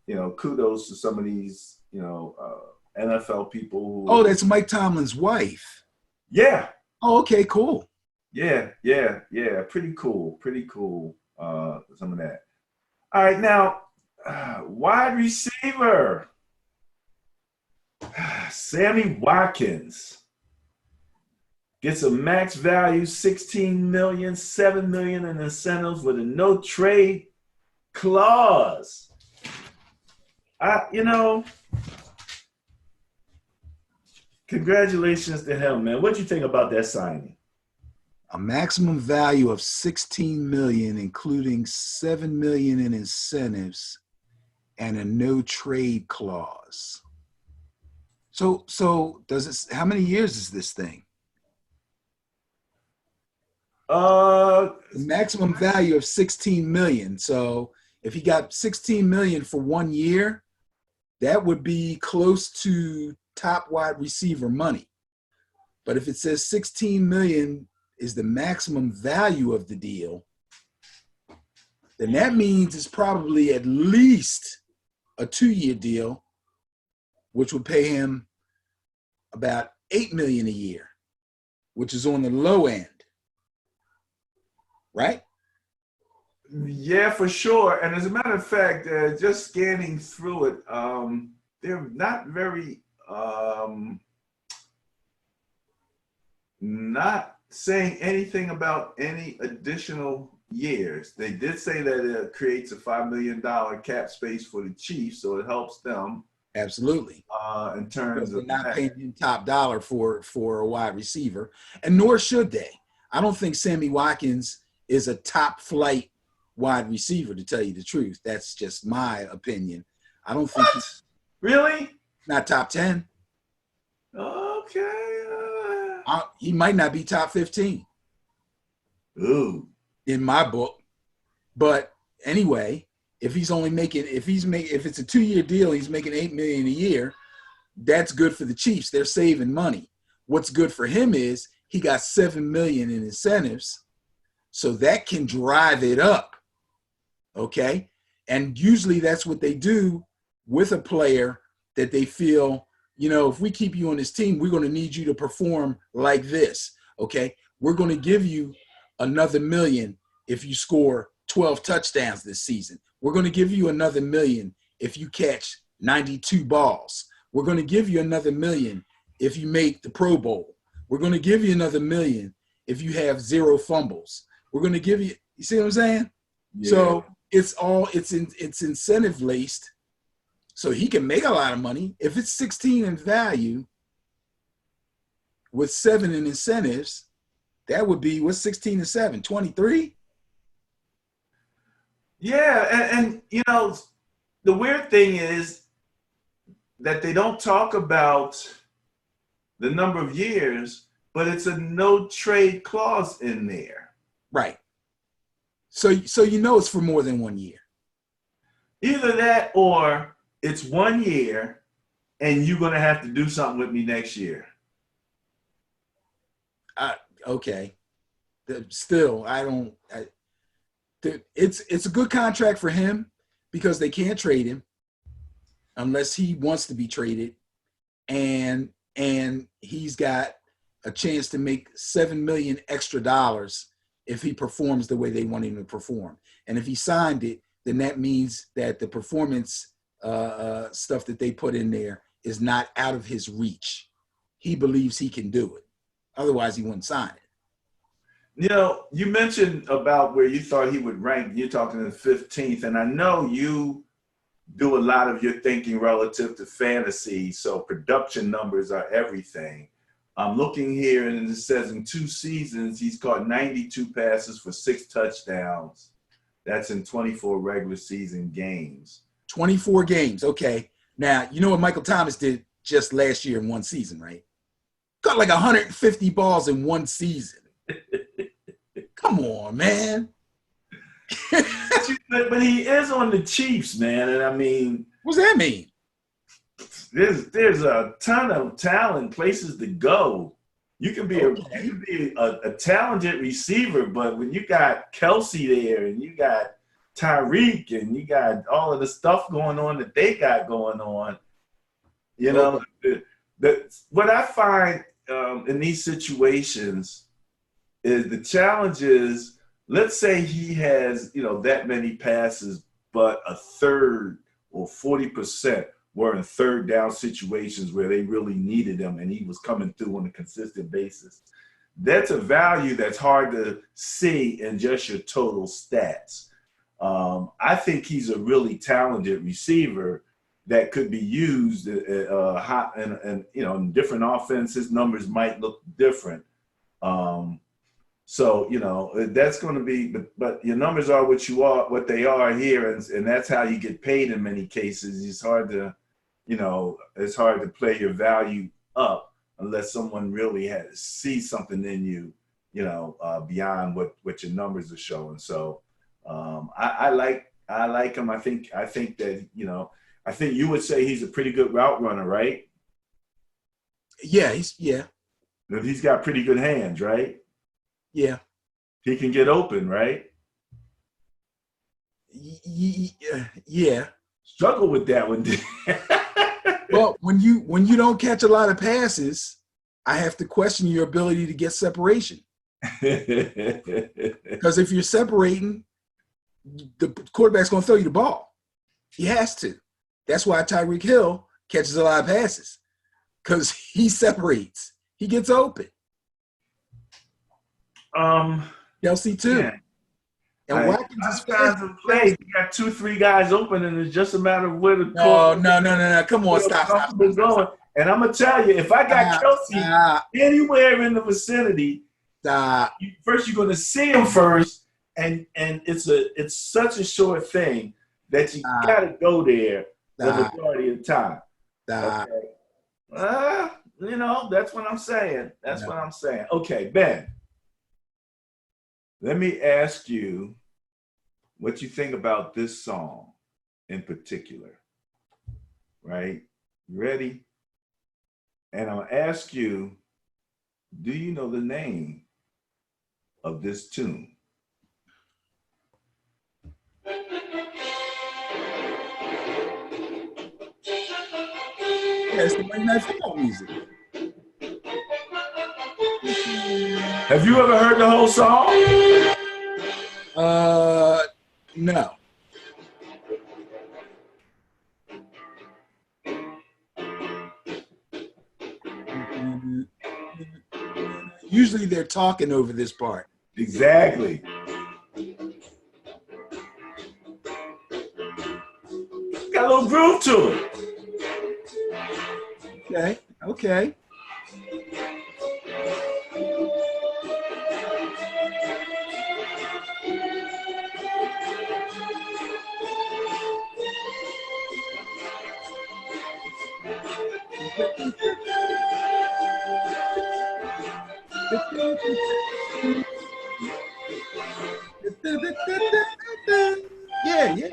Kudos to some of these, NFL people. Oh, that's Mike Tomlin's wife. Yeah. Oh, okay, cool. Yeah, yeah, yeah. Pretty cool. Pretty cool. Some of that. All right, now, wide receiver, Sammy Watkins gets a max value 16 million, 7 million in incentives with a no trade clause. You know, congratulations to him, man. What do you think about that signing? A maximum value of 16 million, including 7 million in incentives and a no trade clause. So does it, how many years is this thing? Uh, The maximum value of 16 million. So if he got 16 million for 1 year, that would be close to top wide receiver money. But if it says 16 million is the maximum value of the deal, then that means it's probably at least a 2-year deal, which would pay him about 8 million a year, which is on the low end. Right? yeah, for sure. And as a matter of fact, just scanning through it, they're not very, not saying anything about any additional years. They did say that it creates a $5 million cap space for the Chiefs, so it helps them Absolutely. in Because terms they're of not that. paying him top dollar for a wide receiver, and nor should they. I don't think Sammy Watkins is a top flight wide receiver, to tell you the truth. That's just my opinion. I don't think he's What? Really? not top 10. Okay. He might not be top 15 Ooh. in my book. But anyway, if it's a 2-year deal, he's making 8 million a year. That's good for the Chiefs. They're saving money. What's good for him is he got 7 million in incentives, so that can drive it up. Okay? And usually that's what they do with a player that they feel, if we keep you on this team, we're going to need you to perform like this. Okay? We're going to give you another million if you score 12 touchdowns this season. We're going to give you another million if you catch 92 balls. We're going to give you another million if you make the Pro Bowl. We're going to give you another million if you have 0 fumbles. We're going to give you see what I'm saying? Yeah. So it's incentive laced, so he can make a lot of money. If it's 16 in value with 7 in incentives, that would be, what's 16 and 7? 23? Yeah, and the weird thing is that they don't talk about the number of years, but it's a no trade clause in there. Right. So it's for more than 1 year. Either that or it's 1 year and you're going to have to do something with me next year. Okay. Still, it's a good contract for him because they can't trade him unless he wants to be traded, and he's got a chance to make 7 million extra dollars if he performs the way they want him to perform. And if he signed it, then that means that the performance stuff that they put in there is not out of his reach. He believes he can do it. Otherwise, he wouldn't sign it. You mentioned about where you thought he would rank. You're talking in the 15th, and I know you do a lot of your thinking relative to fantasy, so production numbers are everything. I'm looking here, and it says in 2 seasons, he's caught 92 passes for 6 touchdowns. That's in 24 regular season games. 24 games. Okay. Now, you know what Michael Thomas did just last year in 1 season, right? Got like 150 balls in 1 season. Come on, man. But he is on the Chiefs, man. And I mean, What's that mean? there's a ton of talent, places to go. You can be a talented receiver, but when you got Kelsey there and you got Tyreek and you got all of the stuff going on that they got going on, what I find in these situations is the challenge is, let's say he has, that many passes, but a third or 40% were in third down situations where they really needed him and he was coming through on a consistent basis. That's a value that's hard to see in just your total stats. I think he's a really talented receiver that could be used hot and in different offenses. Numbers might look different. So that's going to be, but your numbers are what they are here, and that's how you get paid in many cases. It's hard to, play your value up unless someone really sees something in you, beyond what your numbers are showing. So I like him. I think that I think you would say he's a pretty good route runner, right? Yeah, He's got pretty good hands, right? Yeah. He can get open, right? Yeah. Struggle with that one. Well, when you don't catch a lot of passes, I have to question your ability to get separation. Because if you're separating, the quarterback's going to throw you the ball. He has to. That's why Tyreek Hill catches a lot of passes, because he separates. He gets open. Kelsey too. Yeah. And Watkins is fast. Plays, you got 2-3 guys open, and it's just a matter of where the No. Come on, stop. Going. And I'm gonna tell you, if I got Kelsey anywhere in the vicinity, first you're gonna see him first, and it's such a short thing that you gotta go there the majority of the time. Okay. That's what I'm saying. That's what I'm saying. Okay, Ben. Let me ask you what you think about this song in particular, right? You ready? And I'll ask you, do you know the name of this tune? Yeah, it's the Monday Night Football music. Have you ever heard the whole song? No. Usually they're talking over this part. Exactly. Got a little groove to it. Okay.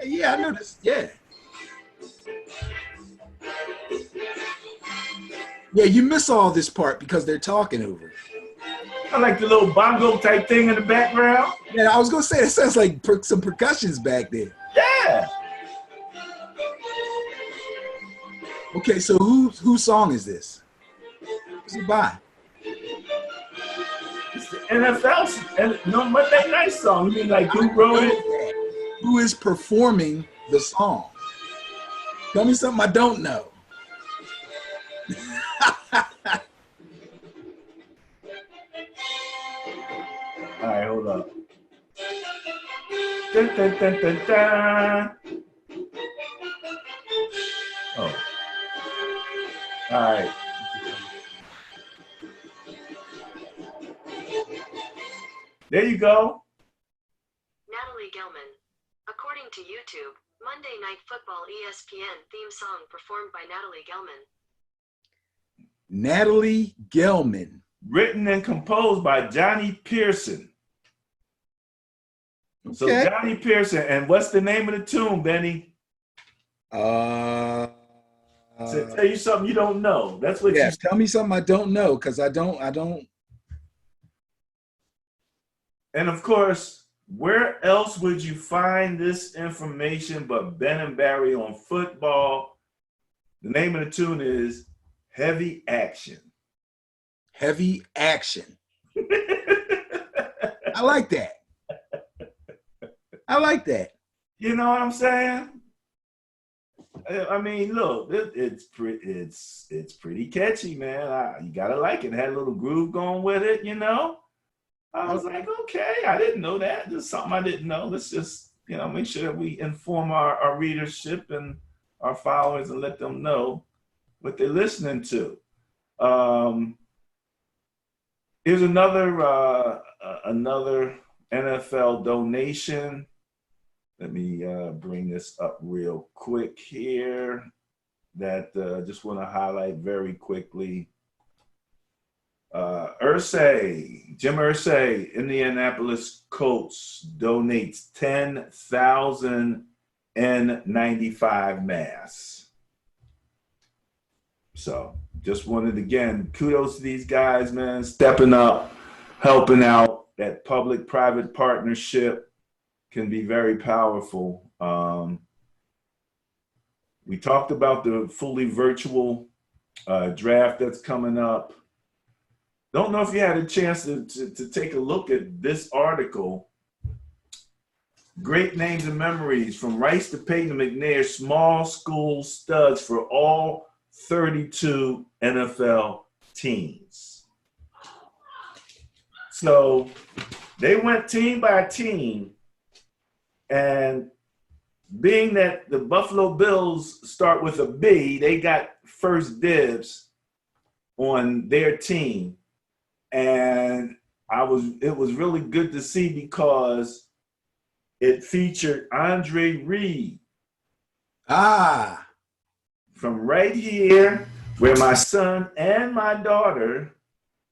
Yeah, I know this. Yeah, you miss all this part because they're talking over it. I like the little bongo type thing in the background. Yeah, I was gonna say it sounds like some percussions back there. Yeah. Okay, so whose song is this? Who's it by? It's the NFL Monday Night song. You mean like who wrote it? Who is performing the song? Tell me something I don't know. All right, hold up. Dun, dun, dun, dun, dun. Oh. All right. There you go. Natalie Gelman. According to YouTube, Monday Night Football ESPN theme song performed by Natalie Gelman. Natalie Gelman. Written and composed by Johnny Pearson. Okay. So Johnny Pearson, and what's the name of the tune, Benny? So tell you something you don't know. That's what tell me something I don't know, because I don't. And of course, where else would you find this information but Ben and Barry on football? The name of the tune is Heavy Action. heavy action. I like that. I like that. You know what I'm saying? I mean, look, it's pretty catchy, man. You gotta like it. It had a little groove going with it, you know. I was like, okay, I didn't know that. There's something I didn't know. Let's just, make sure that we inform our readership and our followers and let them know what they're listening to. Here's another NFL donation. Let me bring this up real quick here. That just want to highlight very quickly. Jim Irsay, Indianapolis Colts, donates 10,000 N95 masks. So just wanted, again, kudos to these guys, man, stepping up, helping out. That public-private partnership can be very powerful. We talked about the fully virtual draft that's coming up. Don't know if you had a chance to take a look at this article. Great names and memories from Rice to Peyton to McNair, small school studs for all 32 NFL teams. So they went team by team, and being that the Buffalo Bills start with a B, they got first dibs on their team. And it was really good to see because it featured Andre Reed. From right here, where my son and my daughter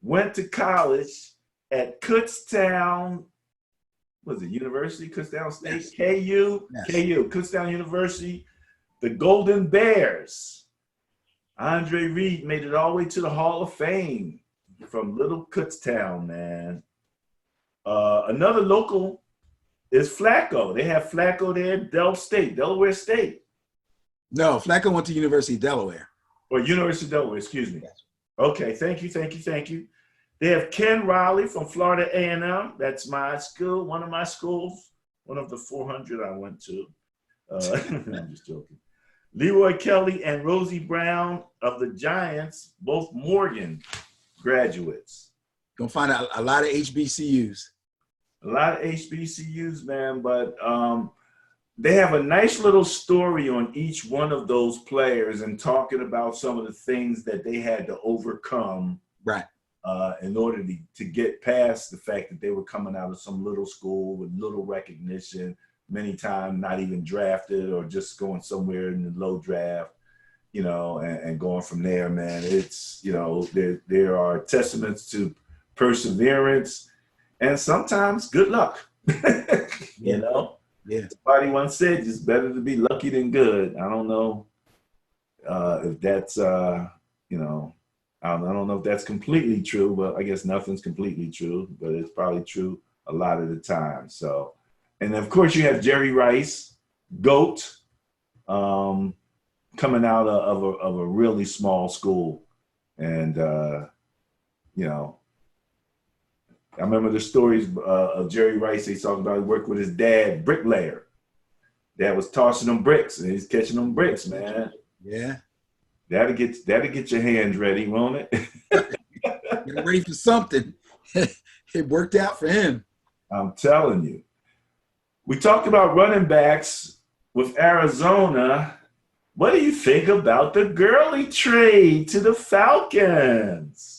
went to college at Kutztown, was it University, Kutztown State? Yes. KU, yes. KU, Kutztown University, the Golden Bears. Andre Reed made it all the way to the Hall of Fame from little Kutztown, man. Another local is Flacco. They have Flacco there, Delaware State. No, Flacco went to University of Delaware. Or University of Delaware, excuse me. Yes. Okay, thank you. They have Ken Riley from Florida A&M. That's my school, one of my schools, one of the 400 I went to. I'm just joking. Leroy Kelly and Rosie Brown of the Giants, both Morgan graduates. Gonna find a lot of HBCUs. A lot of HBCUs, man, but they have a nice little story on each one of those players and talking about some of the things that they had to overcome. Right. In order to get past the fact that they were coming out of some little school with little recognition, many times not even drafted or just going somewhere in the low draft, and going from there, man. It's, there are testaments to perseverance and sometimes good luck, Yeah. Somebody once said it's better to be lucky than good. I don't know if that's, I don't know if that's completely true, but I guess nothing's completely true, but it's probably true a lot of the time. So, and of course you have Jerry Rice, GOAT, coming out of a really small school. And, I remember the stories of Jerry Rice. They talked about he worked with his dad, bricklayer. Dad was tossing them bricks and he's catching them bricks, man. Yeah. That'll get your hands ready, won't it? Get ready for something. It worked out for him. I'm telling you. We talked about running backs with Arizona. What do you think about the Gurley trade to the Falcons?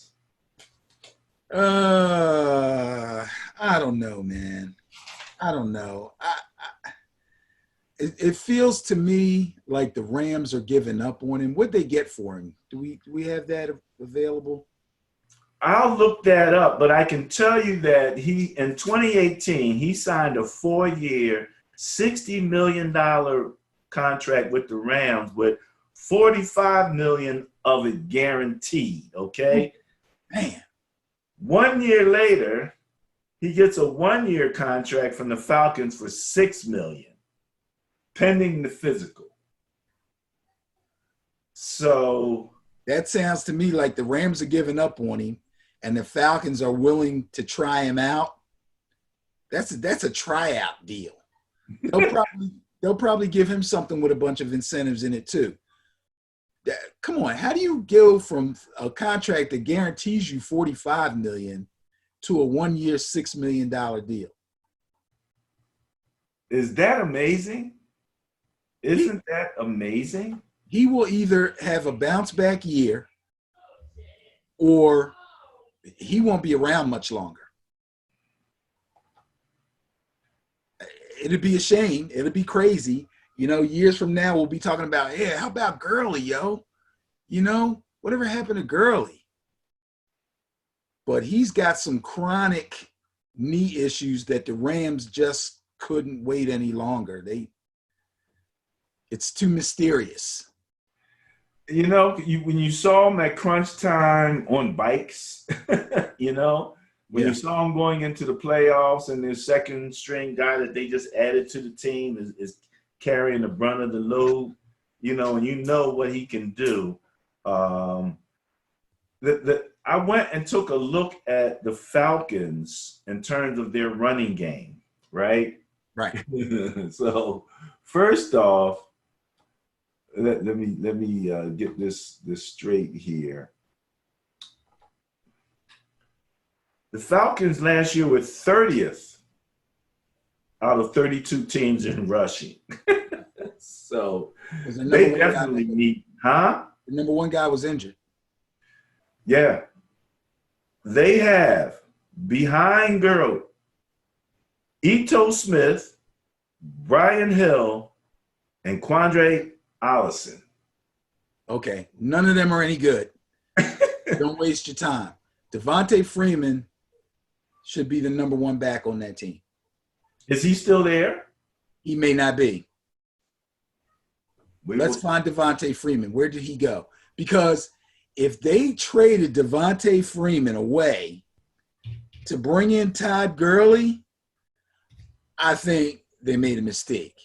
I don't know, man. I don't know. It feels to me like the Rams are giving up on him. What'd they get for him? Do we have that available? I'll look that up, but I can tell you that in 2018, he signed a 4-year, $60 million contract with the Rams with $45 million of it guaranteed, okay? Man. 1 year later, he gets a 1-year contract from the Falcons for $6 million. Pending the physical. So that sounds to me like the Rams are giving up on him and the Falcons are willing to try him out, that's a tryout deal. They'll probably give him something with a bunch of incentives in it too. Come on, how do you go from a contract that guarantees you $45 million to a 1-year, $6 million deal? Is that amazing? Isn't that amazing? He will either have a bounce back year or he won't be around much longer. It'd be a shame. It'd be crazy. You know, years from now, we'll be talking about, yeah, how about Gurley, yo? You know, whatever happened to Gurley? But he's got some chronic knee issues that the Rams just couldn't wait any longer. It's too mysterious. You know, when you saw him at crunch time on bikes, you know, when you saw him going into the playoffs and their second string guy that they just added to the team is carrying the brunt of the load, you know, and you know what he can do. I went and took a look at the Falcons in terms of their running game, right? Right. So first off, let me get this straight here. The Falcons last year were 30th out of 32 teams in rushing. So they definitely need, huh? The number one guy was injured. Yeah. They have behind Gurley, Ito Smith, Brian Hill, and Quandre Allison. Okay. None of them are any good. Don't waste your time. Devontae Freeman should be the number one back on that team. Is he still there? He may not be. Let's find Devontae Freeman. Where did he go? Because if they traded Devontae Freeman away to bring in Todd Gurley, I think they made a mistake.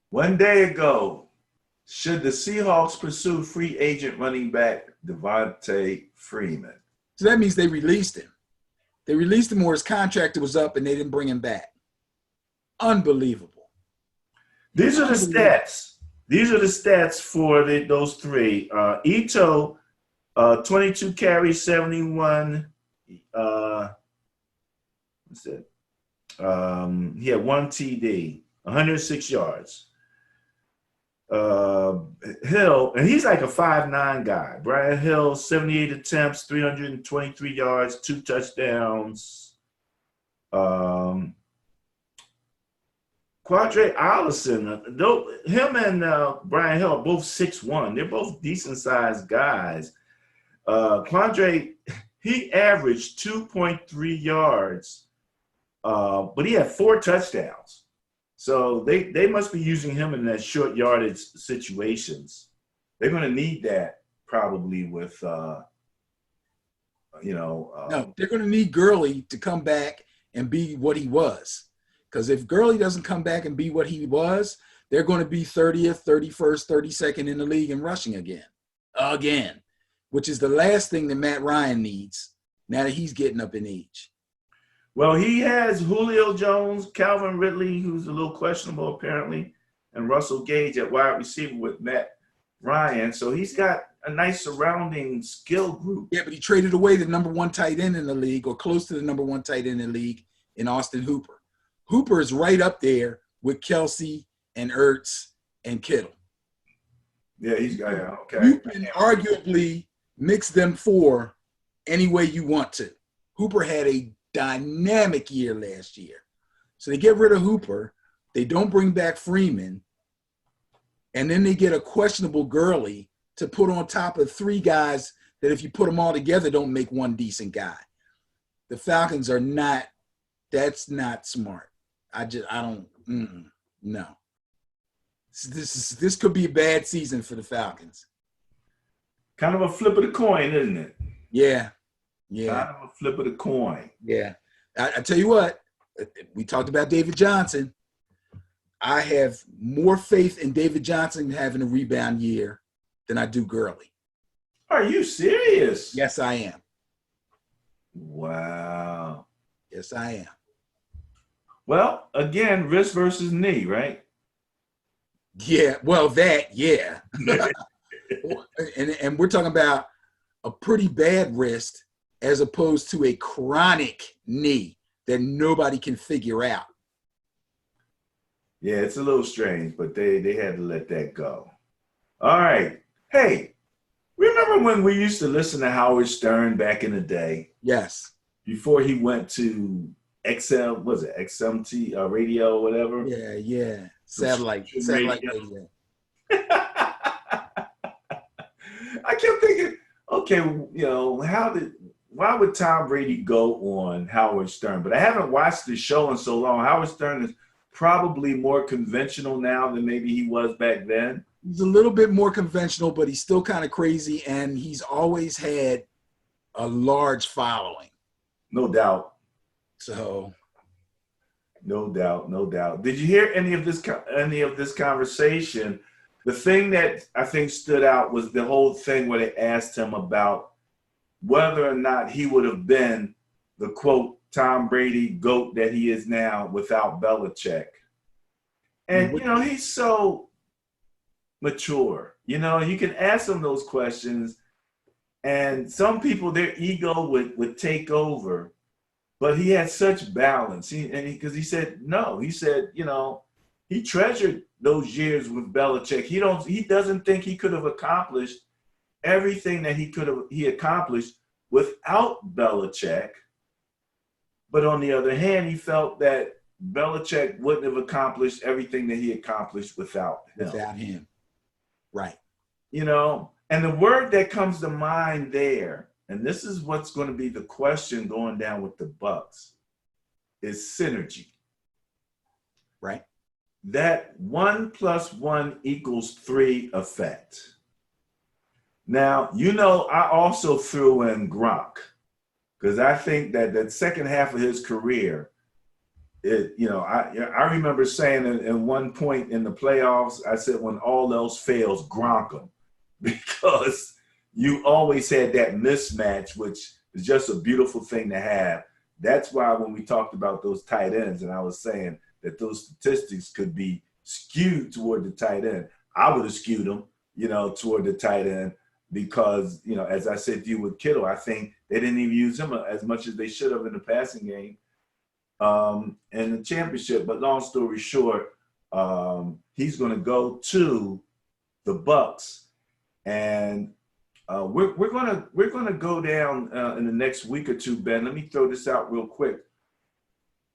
One day ago, should the Seahawks pursue free agent running back Devontae Freeman? So that means they released him. They released him or his contract was up and they didn't bring him back. Unbelievable. These are the stats. These are the stats for those three. Ito, 22 carries, 71. What's that? He had 1 TD, 106 yards. Hill, and he's like a 5'9" guy. Brian Hill, 78 attempts, 323 yards, 2 touchdowns. Quandre Allison, him and Brian Hill are both 6'1". They're both decent-sized guys. Quandre, he averaged 2.3 yards, but he had 4 touchdowns. So they must be using him in that short yardage situations. They're going to need that probably with, no, they're going to need Gurley to come back and be what he was. Because if Gurley doesn't come back and be what he was, they're going to be 30th, 31st, 32nd in the league in rushing again, which is the last thing that Matt Ryan needs now that he's getting up in age. Well, he has Julio Jones, Calvin Ridley, who's a little questionable apparently, and Russell Gage at wide receiver with Matt Ryan. So he's got a nice surrounding skill group. Yeah, but he traded away the number one tight end in the league, or close to the number one tight end in the league, in Austin Hooper. Hooper is right up there with Kelsey and Ertz and Kittle. Yeah, he's got okay. You can arguably mix them four any way you want to. Hooper had a dynamic year last year. So they get rid of Hooper. They don't bring back Freeman. And then they get a questionable Gurley to put on top of 3 guys that if you put them all together don't make one decent guy. The Falcons are not – that's not smart. No. This could be a bad season for the Falcons. Kind of a flip of the coin, isn't it? Yeah. Kind of a flip of the coin. Yeah. I tell you what, we talked about David Johnson. I have more faith in David Johnson having a rebound year than I do Gurley. Are you serious? Yes, I am. Wow. Yes, I am. Well, again, wrist versus knee, right? Yeah, well, yeah. and we're talking about a pretty bad wrist as opposed to a chronic knee that nobody can figure out. Yeah, it's a little strange, but they had to let that go. All right. Hey, remember when we used to listen to Howard Stern back in the day Yes. before he went to XM, was it XMT radio or whatever? Yeah. Satellite Radio. radio. I kept thinking, okay, why would Tom Brady go on Howard Stern? But I haven't watched the show in so long. Howard Stern is probably more conventional now than maybe he was back then. He's a little bit more conventional, but he's still kind of crazy, and he's always had a large following. No doubt. So, no doubt. Did you hear any of this conversation? The thing that I think stood out was the whole thing where they asked him about whether or not he would have been the quote Tom Brady GOAT that he is now without Belichick. And he's so mature. You can ask him those questions, and some people, their ego would take over. But he had such balance. Because he said no. He said, he treasured those years with Belichick. He doesn't think he could have accomplished everything that he accomplished without Belichick. But on the other hand, he felt that Belichick wouldn't have accomplished everything that he accomplished without him. Right. And the word that comes to mind there, and this is what's going to be the question going down with the Bucs, is synergy. Right. That 1 + 1 = 3 effect. Now, I also threw in Gronk because I think that second half of his career, I remember saying at one point in the playoffs, I said, when all else fails, Gronk him, because you always had that mismatch, which is just a beautiful thing to have. That's why when we talked about those tight ends, and I was saying that those statistics could be skewed toward the tight end, I would have skewed them, toward the tight end because, as I said to you with Kittle, I think they didn't even use him as much as they should have in the passing game in the championship. But long story short, he's going to go to the Bucs, and we're gonna go down in the next week or two, Ben. Let me throw this out real quick.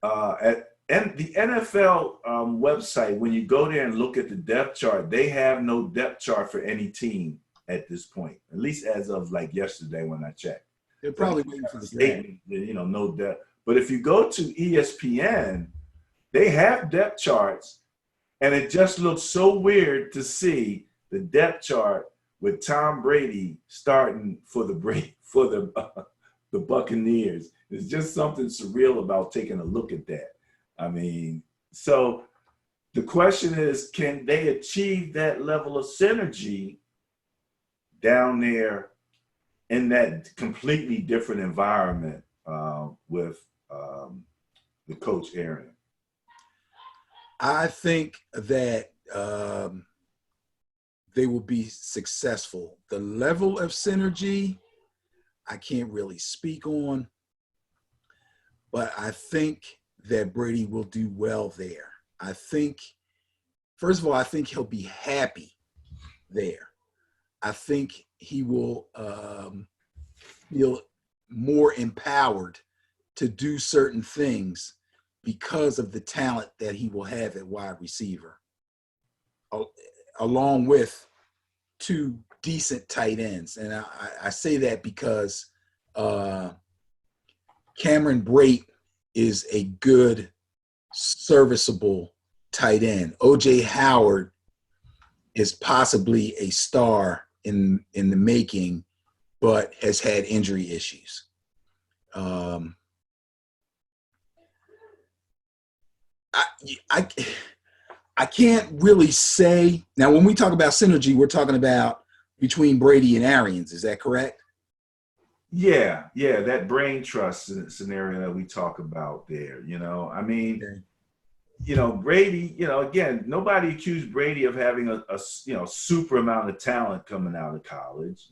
At the NFL website, when you go there and look at the depth chart, they have no depth chart for any team at this point, at least as of like yesterday when I checked. They're probably waiting for the draft. No depth. But if you go to ESPN, they have depth charts, and it just looks so weird to see the depth chart with Tom Brady starting for the Buccaneers. There's just something surreal about taking a look at that. I mean, so the question is, can they achieve that level of synergy down there in that completely different environment with the coach Aaron? I think that they will be successful. The level of synergy, I can't really speak on, but I think that Brady will do well there. I think, first of all, I think he'll be happy there. I think he will feel more empowered to do certain things because of the talent that he will have at wide receiver, along with two decent tight ends. And I say that because Cameron Brate is a good, serviceable tight end. O.J. Howard is possibly a star in the making, but has had injury issues. I can't really say. Now, when we talk about synergy, we're talking about between Brady and Arians. Is that correct? Yeah, yeah, that brain trust scenario that we talk about there. I mean, Okay. Brady. Again, nobody accused Brady of having a super amount of talent coming out of college.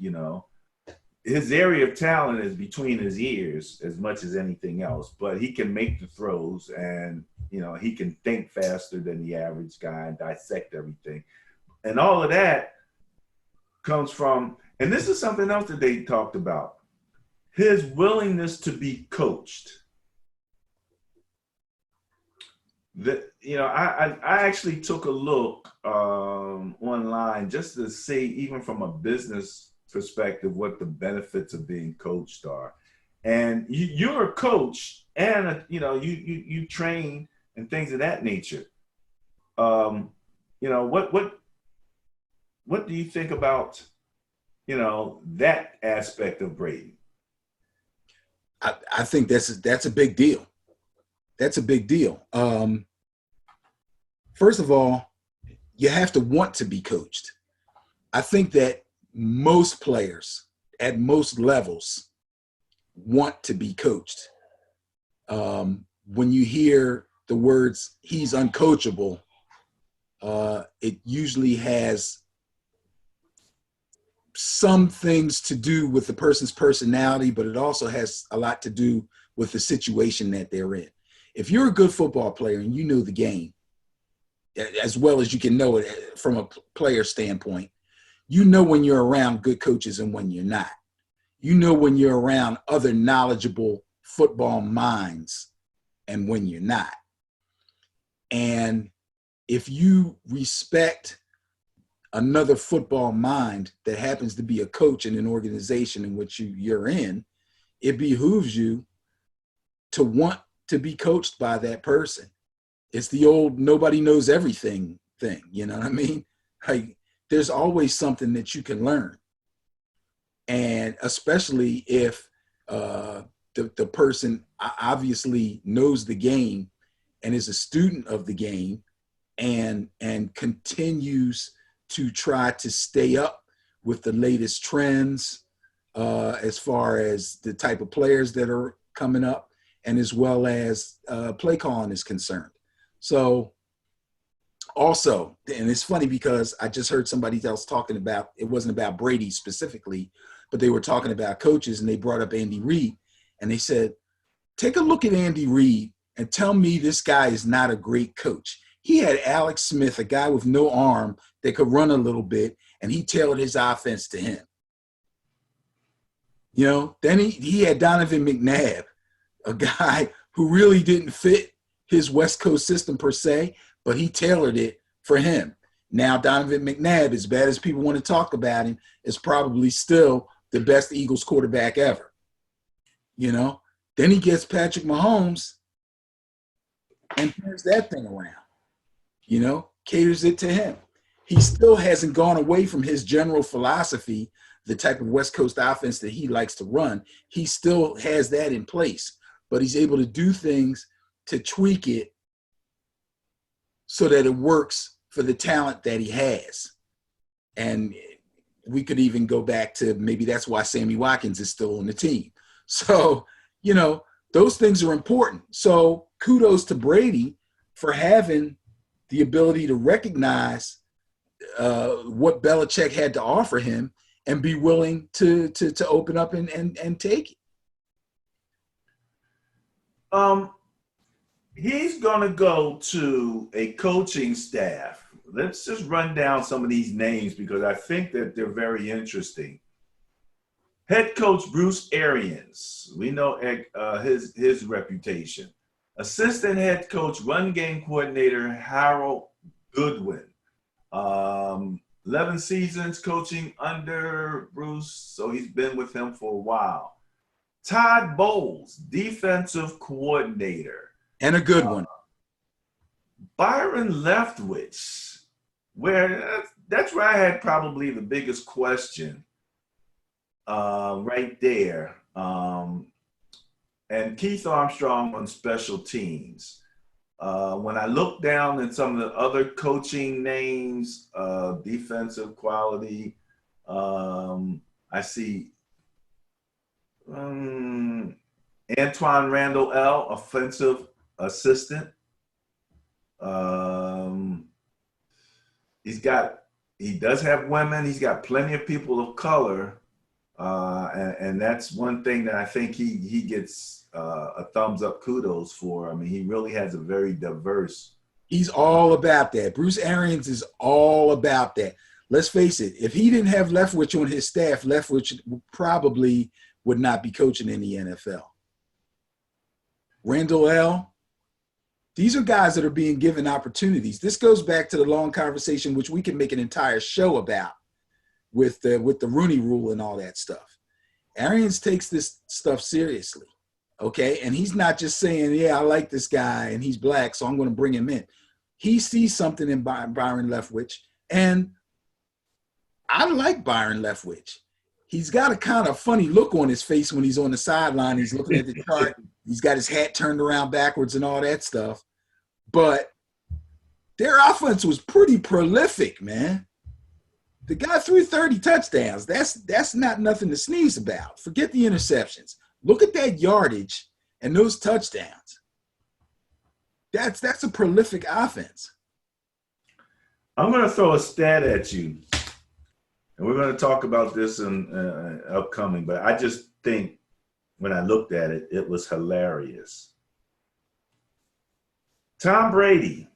His area of talent is between his ears as much as anything else, but he can make the throws, and he can think faster than the average guy and dissect everything. And all of that comes from, and this is something else that they talked about, his willingness to be coached. I actually took a look online just to see, even from a business perspective, what the benefits of being coached are. And you're a coach, and you train and things of that nature. What do you think about that aspect of Brady? I think that's a big deal. That's a big deal. First of all, you have to want to be coached. I think that most players at most levels want to be coached. When you hear the words "he's uncoachable," it usually has some things to do with the person's personality, but it also has a lot to do with the situation that they're in. If you're a good football player and you know the game as well as you can know it from a player standpoint, you know when you're around good coaches and when you're not. You know when you're around other knowledgeable football minds and when you're not. And if you respect another football mind that happens to be a coach in an organization in which you're in, it behooves you to want to be coached by that person. It's the old nobody knows everything thing, you know what I mean? Like, there's always something that you can learn. And especially if the person obviously knows the game and is a student of the game and continues to try to stay up with the latest trends as far as the type of players that are coming up, and as well as play calling is concerned. So also, and it's funny because I just heard somebody else talking about, it wasn't about Brady specifically, but they were talking about coaches, and they brought up Andy Reid, and they said, take a look at Andy Reid and tell me this guy is not a great coach. He had Alex Smith, a guy with no arm that could run a little bit, and he tailored his offense to him. Then he had Donovan McNabb, a guy who really didn't fit his West Coast system per se, but he tailored it for him. Now, Donovan McNabb, as bad as people want to talk about him, is probably still the best Eagles quarterback ever. Then he gets Patrick Mahomes and turns that thing around, caters it to him. He still hasn't gone away from his general philosophy, the type of West Coast offense that he likes to run. He still has that in place, but he's able to do things to tweak it so that it works for the talent that he has. And we could even go back to maybe that's why Sammy Watkins is still on the team. So, those things are important. So kudos to Brady for having the ability to recognize what Belichick had to offer him and be willing to open up and take it. He's going to go to a coaching staff. Let's just run down some of these names because I think that they're very interesting. Head coach Bruce Arians. We know his reputation. Assistant head coach, run game coordinator Harold Goodwin. 11 seasons coaching under Bruce, so he's been with him for a while. Todd Bowles, defensive coordinator. And a good one. Byron Leftwich, that's where I had probably the biggest question right there. And Keith Armstrong on special teams. When I look down at some of the other coaching names, defensive quality, I see Antoine Randall L, offensive assistant. He does have women. He's got plenty of people of color, and that's one thing that I think he gets a thumbs up kudos for. I mean, he really has a very diverse. He's all about that. Bruce Arians is all about that. Let's face it. If he didn't have Leftwich on his staff, Leftwich probably would not be coaching in the NFL. Randall L. These are guys that are being given opportunities. This goes back to the long conversation, which we can make an entire show about with the Rooney Rule and all that stuff. Arians takes this stuff seriously, okay? And he's not just saying, yeah, I like this guy and he's black, so I'm going to bring him in. He sees something in Byron Leftwich, and I like Byron Leftwich. He's got a kind of funny look on his face when he's on the sideline. He's looking at the chart. He's got his hat turned around backwards and all that stuff. But their offense was pretty prolific, man. The guy threw 30 touchdowns. That's not nothing to sneeze about. Forget the interceptions. Look at that yardage and those touchdowns. That's a prolific offense. I'm going to throw a stat at you, and we're going to talk about this in upcoming, but I just think when I looked at it, it was hilarious. Tom Brady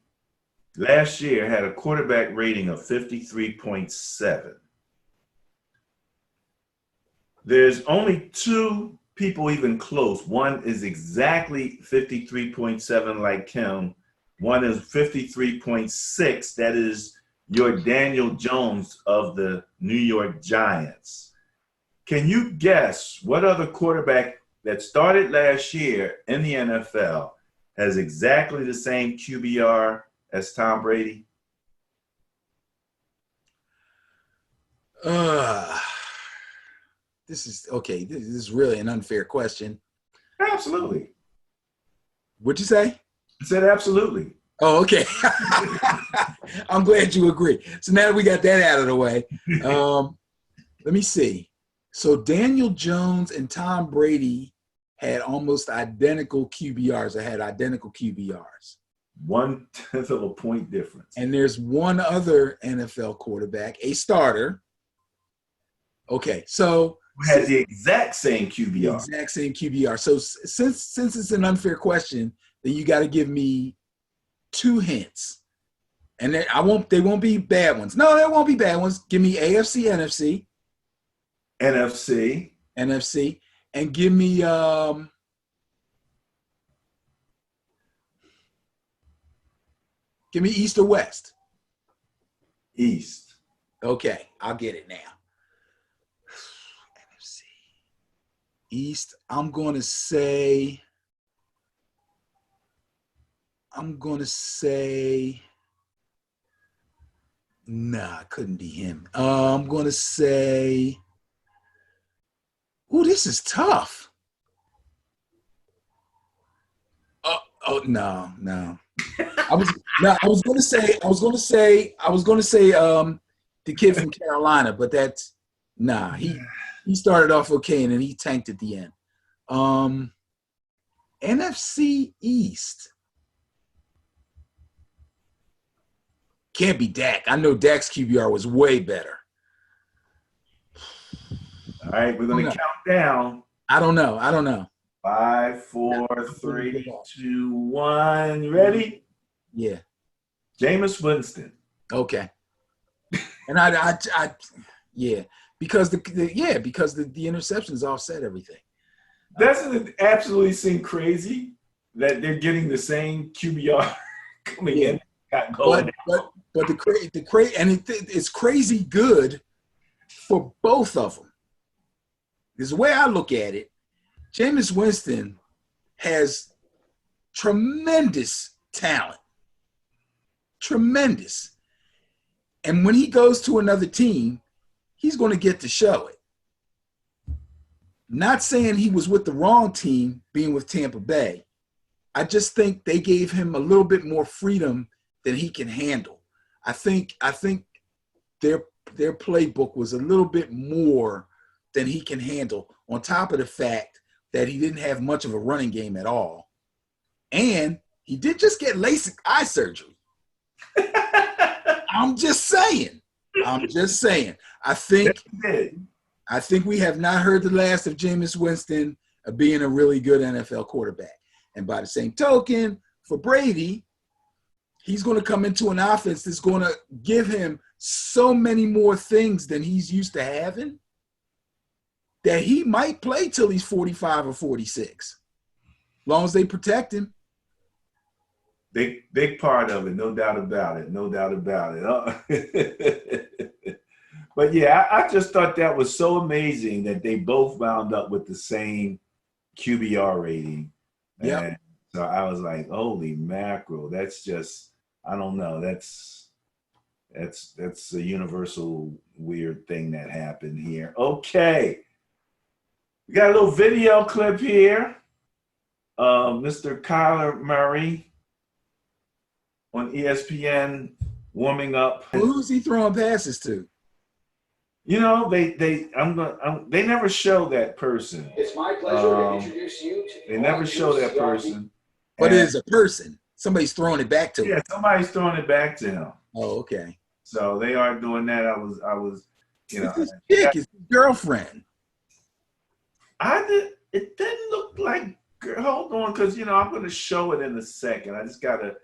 last year had a quarterback rating of 53.7. There's only two people even close. One is exactly 53.7 like him. One is 53.6. That is your Daniel Jones of the New York Giants. Can you guess what other quarterback that started last year in the NFL has exactly the same QBR as Tom Brady? This is really an unfair question. Absolutely. What'd you say? I said absolutely. Oh, okay. I'm glad you agree. So now that we got that out of the way, let me see. So Daniel Jones and Tom Brady had almost identical QBRs. They had identical QBRs. 1/10 of a point difference. And there's one other NFL quarterback, a starter. Okay, so who had the exact same QBR. The exact same QBR. So since it's an unfair question, then you got to give me two hints. And they won't be bad ones. No, they won't be bad ones. Give me AFC, NFC. NFC. And give me East or West. East. Okay, I'll get it now. NFC. East, I'm going to say nah, it couldn't be him. I'm going to say, ooh, this is tough. Oh no. I was going to say the kid from Carolina, but that's nah. He started off okay and then he tanked at the end. NFC East. Can't be Dak. I know Dak's QBR was way better. All right, we're going to count down. I don't know. 5, 4, 3, 2, 1. You ready? Yeah. Jameis Winston. Okay. And I yeah, because the interceptions offset everything. Doesn't it absolutely seem crazy that they're getting the same QBR coming in? But it's crazy good for both of them. Because the way I look at it, Jameis Winston has tremendous talent. Tremendous. And when he goes to another team, he's going to get to show it. Not saying he was with the wrong team being with Tampa Bay, I just think they gave him a little bit more freedom than he can handle. I think their playbook was a little bit more than he can handle, on top of the fact that he didn't have much of a running game at all. And he did just get LASIK eye surgery. I'm just saying. I think we have not heard the last of Jameis Winston being a really good NFL quarterback. And by the same token, for Brady, he's going to come into an offense that's going to give him so many more things than he's used to having that he might play till he's 45 or 46, as long as they protect him. Big part of it, no doubt about it. But yeah, I just thought that was so amazing that they both wound up with the same QBR rating. Yeah. And so I was like, holy mackerel, that's just, I don't know. That's a universal weird thing that happened here. Okay. We got a little video clip here of Mr. Kyler Murray on ESPN warming up. Well, who's he throwing passes to? You know, they never show that person. It's my pleasure to introduce you to They never show that person. But it is a person. Somebody's throwing it back to him. Yeah, somebody's throwing it back to him. Oh, okay. So they are doing that. I was, you know. It's his chick, it's his girlfriend. It didn't look like, hold on, because, you know, I'm going to show it in a second. I just got to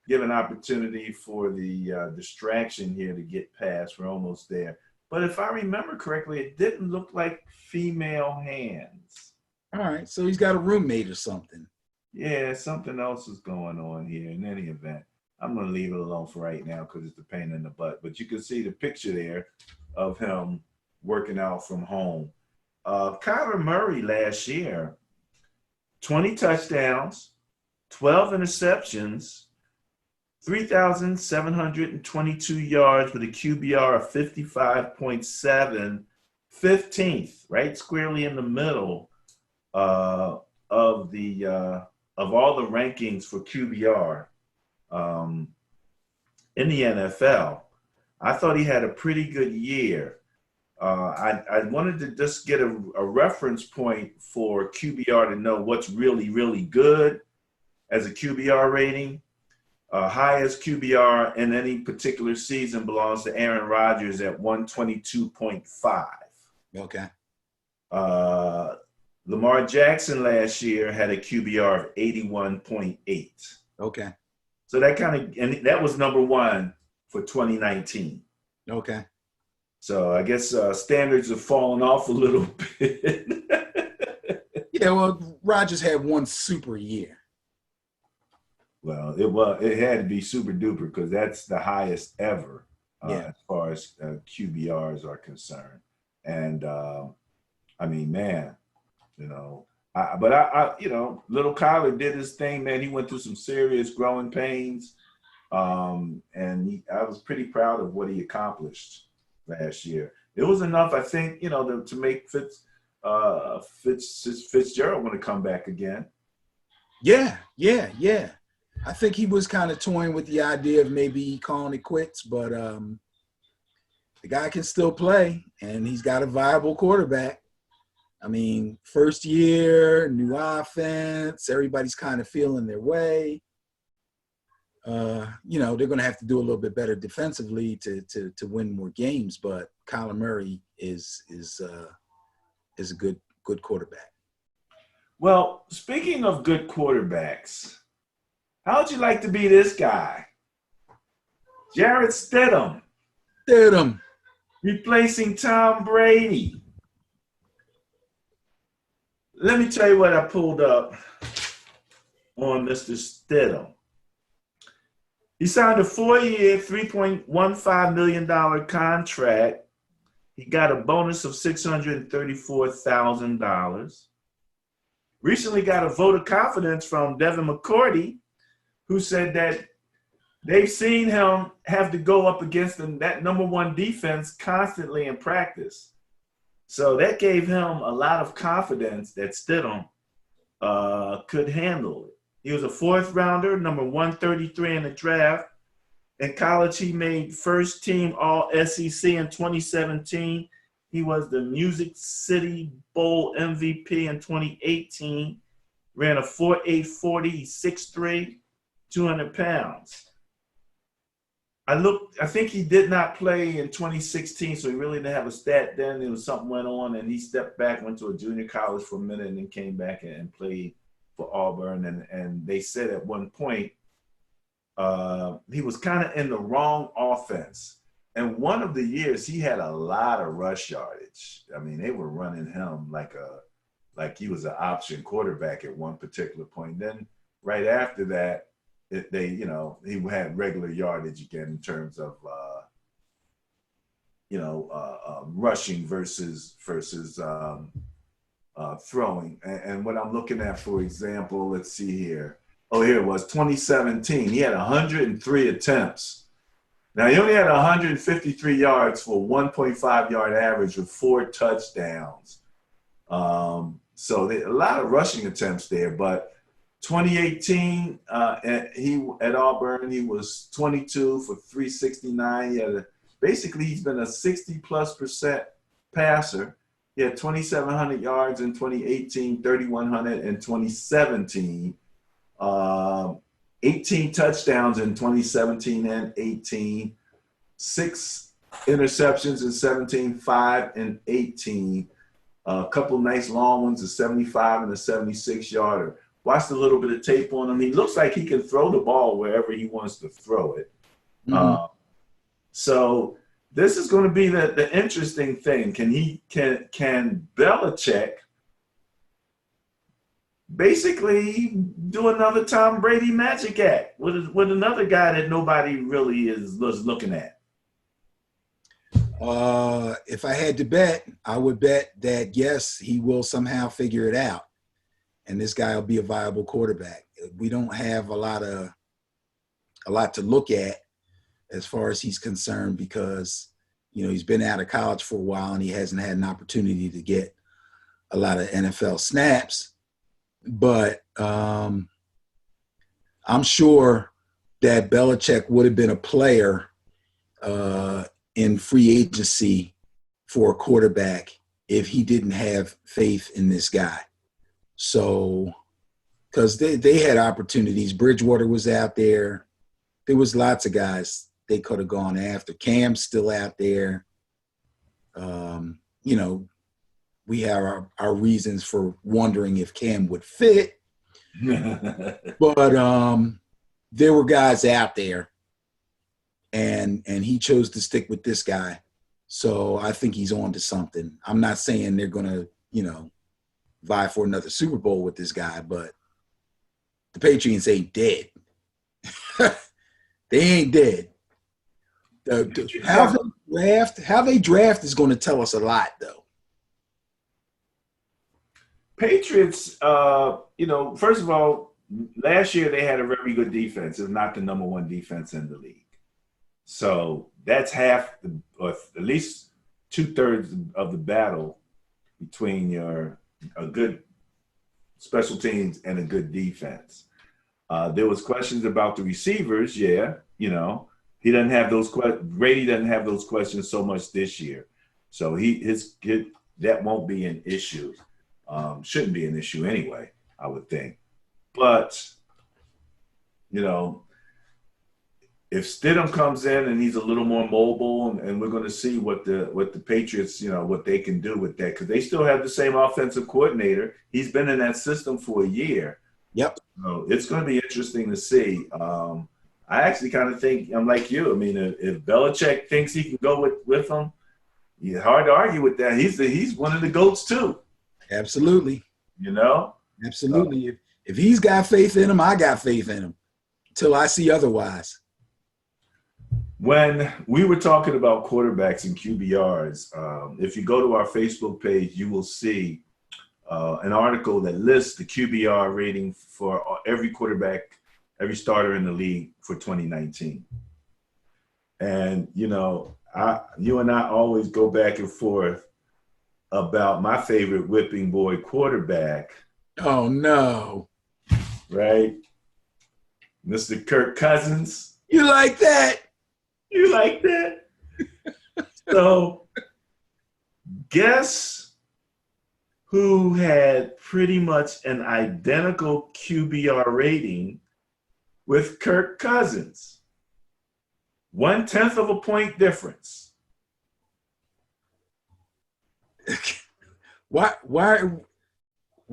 give an opportunity for the distraction here to get past. We're almost there. But if I remember correctly, it didn't look like female hands. All right, so he's got a roommate or something. Yeah, something else is going on here. In any event, I'm going to leave it alone for right now because it's a pain in the butt. But you can see the picture there of him working out from home. Kyler Murray last year, 20 touchdowns, 12 interceptions, 3,722 yards with a QBR of 55.7, 15th, right squarely in the middle of all the rankings for QBR in the NFL. I thought he had a pretty good year. I wanted to just get a reference point for QBR to know what's really, really good as a QBR rating. Highest QBR in any particular season belongs to Aaron Rodgers at 122.5. Okay. Lamar Jackson last year had a QBR of 81.8. Okay. So that and that was number one for 2019. Okay. So I guess standards have fallen off a little bit. Yeah, well, Rodgers had one super year. Well, it had to be super duper because that's the highest ever as far as QBRs are concerned. And I mean, man, you know, but you know, little Kyler did his thing, man. He went through some serious growing pains, and I was pretty proud of what he accomplished last year. It was enough, I think, you know, to make Fitzgerald want to come back again. Yeah. I think he was kind of toying with the idea of maybe calling it quits, but the guy can still play, and he's got a viable quarterback. I mean, first year, new offense, everybody's kind of feeling their way. You know, they're going to have to do a little bit better defensively to win more games, but Kyler Murray is a good quarterback. Well, speaking of good quarterbacks, how would you like to be this guy? Jarrett Stidham. Replacing Tom Brady. Let me tell you what I pulled up on Mr. Stidham. He signed a 4-year, $3.15 million contract. He got a bonus of $634,000. Recently got a vote of confidence from Devin McCourty, who said that they've seen him have to go up against that number one defense constantly in practice. So that gave him a lot of confidence that Stidham could handle it. He was a fourth rounder, number 133 in the draft. In college, he made first team All SEC in 2017. He was the Music City Bowl MVP in 2018. Ran a 4.840. He's 6'3", 200 pounds. I think he did not play in 2016, so he really didn't have a stat then. There was something went on, and he stepped back, went to a junior college for a minute, and then came back and played for Auburn. And they said at one point he was kind of in the wrong offense. And one of the years he had a lot of rush yardage. I mean, they were running him like he was an option quarterback at one particular point. Then right after that, he had regular yardage again in terms of rushing versus throwing. And what I'm looking at, for example, let's see here. Oh, here it was 2017. He had 103 attempts. Now, he only had 153 yards for 1.5 yard average with 4 touchdowns. So a lot of rushing attempts there. But 2018, at Auburn, he was 22 for 369. Basically, he's been a 60+% passer. He had 2,700 yards in 2018, 3,100 in 2017. 18 touchdowns in 2017 and 18, 6 interceptions in 17, 5 in 18. A couple nice long ones, a 75 and a 76-yarder. Watched a little bit of tape on him. He looks like he can throw the ball wherever he wants to throw it. Mm-hmm. So this is going to be the interesting thing. Can Belichick basically do another Tom Brady magic act with another guy that nobody really was looking at? If I had to bet, I would bet that yes, he will somehow figure it out, and this guy will be a viable quarterback. We don't have a lot to look at as far as he's concerned because he's been out of college for a while and he hasn't had an opportunity to get a lot of NFL snaps. But I'm sure that Belichick would have been a player in free agency for a quarterback if he didn't have faith in this guy. So, because they had opportunities. Bridgewater was out there. There was lots of guys they could have gone after. Cam's still out there. We have our reasons for wondering if Cam would fit. But there were guys out there. And he chose to stick with this guy. So I think he's on to something. I'm not saying they're going to, vie for another Super Bowl with this guy, but the Patriots ain't dead. They ain't dead. How they draft is going to tell us a lot, though. Patriots, first of all, last year they had a very good defense. It's not the number one defense in the league. So that's half, or at least 2/3 of the battle between a good special teams and a good defense. There was questions about the receivers. Yeah, he doesn't have those Brady doesn't have those questions so much this year. So that won't be an issue. Shouldn't be an issue anyway, I would think. But if Stidham comes in and he's a little more mobile, and we're going to see what the Patriots, what they can do with that, because they still have the same offensive coordinator. He's been in that system for a year. Yep. So it's going to be interesting to see. I actually kind of think I'm like you. I mean, if Belichick thinks he can go with him, it's hard to argue with that. He's one of the GOATs too. Absolutely. Absolutely. If he's got faith in him, I got faith in him until I see otherwise. When we were talking about quarterbacks and QBRs, if you go to our Facebook page, you will see an article that lists the QBR rating for every quarterback, every starter in the league for 2019. And, you and I always go back and forth about my favorite whipping boy quarterback. Oh, no. Right? Mr. Kirk Cousins. You like that? You like that? So, guess who had pretty much an identical QBR rating with Kirk Cousins? 1/10 of a point difference. Why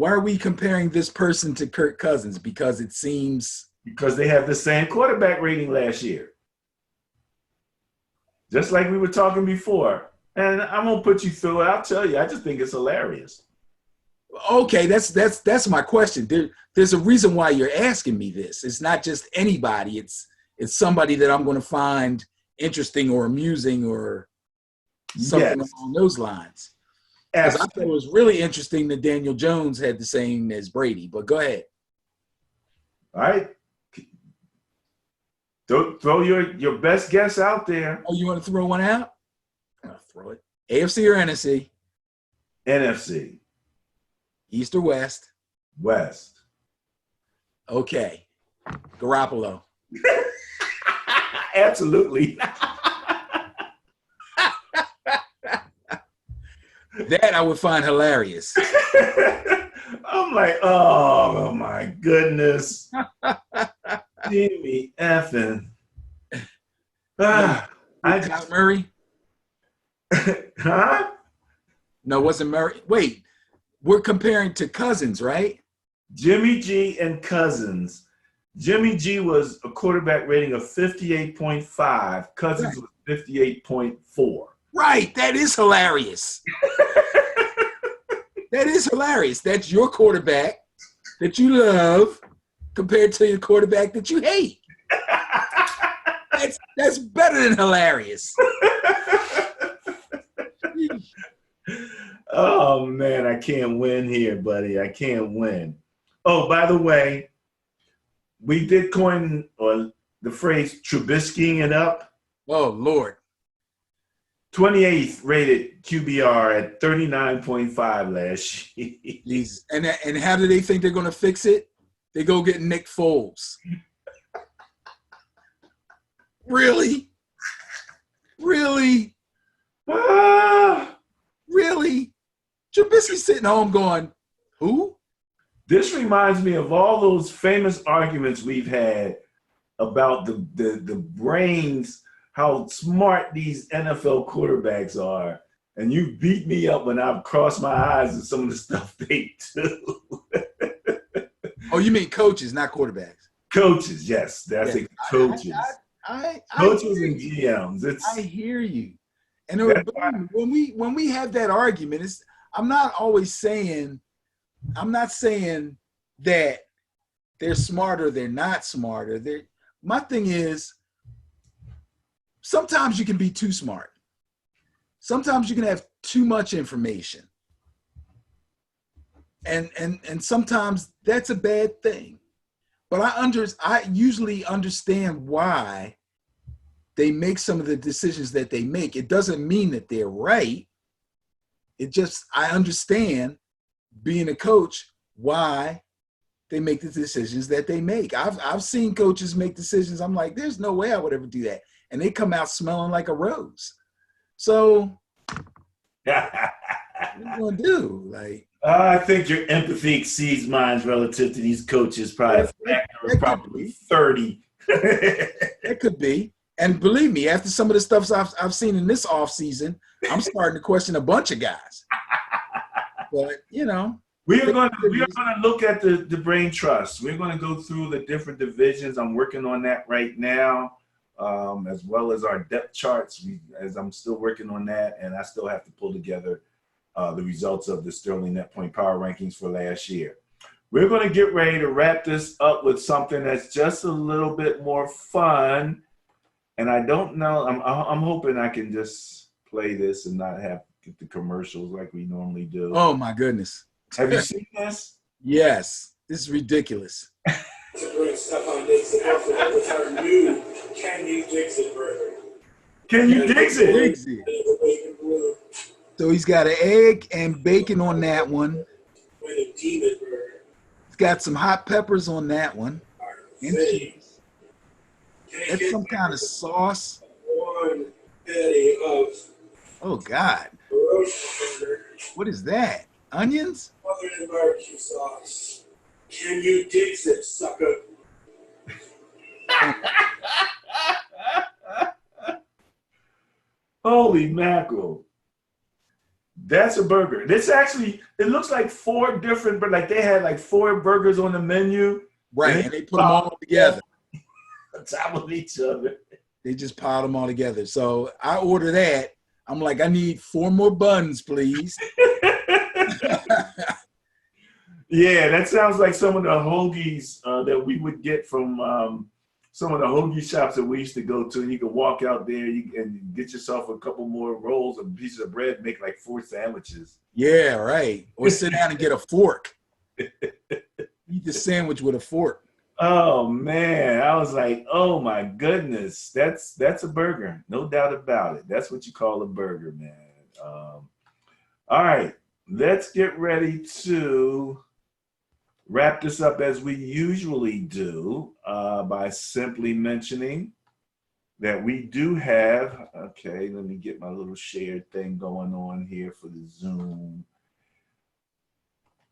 are we comparing this person to Kirk Cousins? Because it seems Because they have the same quarterback rating last year. Just like we were talking before. And I won't put you through it. I'll tell you, I just think it's hilarious. okay. That's my question. There's a reason why you're asking me this. It's not just anybody. It's somebody that I'm going to find interesting or amusing or something Yes. along those lines. Because I thought Absolutely. it was really interesting that Daniel Jones had the same as Brady. But go ahead. All right. Don't throw your best guess out there. Oh, you want to throw one out? I'll throw it. AFC or NFC? NFC, East or West? West. Okay. Garoppolo. Absolutely. That I would find hilarious. I'm like, oh my goodness. Jimmy effing. I Kyler just, Murray? huh? No, wasn't Murray. Wait, we're comparing to Cousins, right? Jimmy G and Cousins. Jimmy G was a quarterback rating of 58.5. Cousins was 58.4. Right. That is hilarious. That is hilarious. That's your quarterback that you love compared to your quarterback that you hate. That's better than hilarious. Oh man, I can't win here, buddy. I can't win. Oh, by the way, we did coin the phrase Trubiskying it up. Oh, Lord. 28th rated QBR at 39.5 last year. Jesus. And how do they think they're going to fix it? They go get Nick Foles. Really? Really? Ah, Really? Trubisky's sitting home going, who? this reminds me of all those famous arguments we've had about the brains, how smart these NFL quarterbacks are. And you beat me up when I've crossed my eyes at some of the stuff they do. Oh, you mean coaches, not quarterbacks. Coaches, yes, that's Yeah. it. Coaches. I Coaches hear and you. GMs. I hear you. And That's why- when we have that argument, I'm not saying that they're smarter, they're not smarter. My thing is, sometimes you can be too smart. Sometimes you can have too much information. And sometimes that's a bad thing. But I usually understand why they make some of the decisions that they make. It doesn't mean that they're right. I understand, being a coach, why they make the decisions that they make. I've seen coaches make decisions. I'm like, there's no way I would ever do that. And they come out smelling like a rose. So what are you gonna do? Like, I think your empathy exceeds mine relative to these coaches. Probably a factor of probably 30. it could be. And believe me, after some of the stuff I've seen in this offseason, I'm starting to question a bunch of guys. But, We are going to look at the brain trust. We're going to go through the different divisions. I'm working on that right now, as well as our depth charts. As I'm still working on that, and I still have to pull together the results of the Sterling Net Point Power Rankings for last year. We're going to get ready to wrap this up with something that's just a little bit more fun. And I don't know. I'm hoping I can just play this and not have the commercials like we normally do. oh my goodness. Have you seen this? Yes, this is ridiculous. To bring Stephon Diggs to Buffalo with our new Can You Dixit burger. Can you dig it? Diggs it. So he's got an egg and bacon on that one. With a demon burger. He's got some hot peppers on that one. And cheese. That's some kind of sauce. One patty of Oh God, roast burger, what is that? Onions? smothered in barbecue sauce. Can you dig it, sucker? Holy mackerel. That's a burger. This actually, it looks like four different, but like they had like four burgers on the menu. Right, and they put them all together. On top of each other. They just piled them all together. So I order that. I'm like, I need 4 more buns, please. Yeah, that sounds like some of the hoagies that we would get from some of the hoagie shops that we used to go to. You could walk out there and get yourself a couple more rolls and pieces of bread, make like 4 sandwiches. Yeah, right. Or sit down and get a fork. Eat the sandwich with a fork. Oh man, I was like, oh my goodness, that's a burger, no doubt about it. That's what you call a burger, man. All right, let's get ready to wrap this up as we usually do by simply mentioning that we do have, okay, let me get my little shared thing going on here for the Zoom.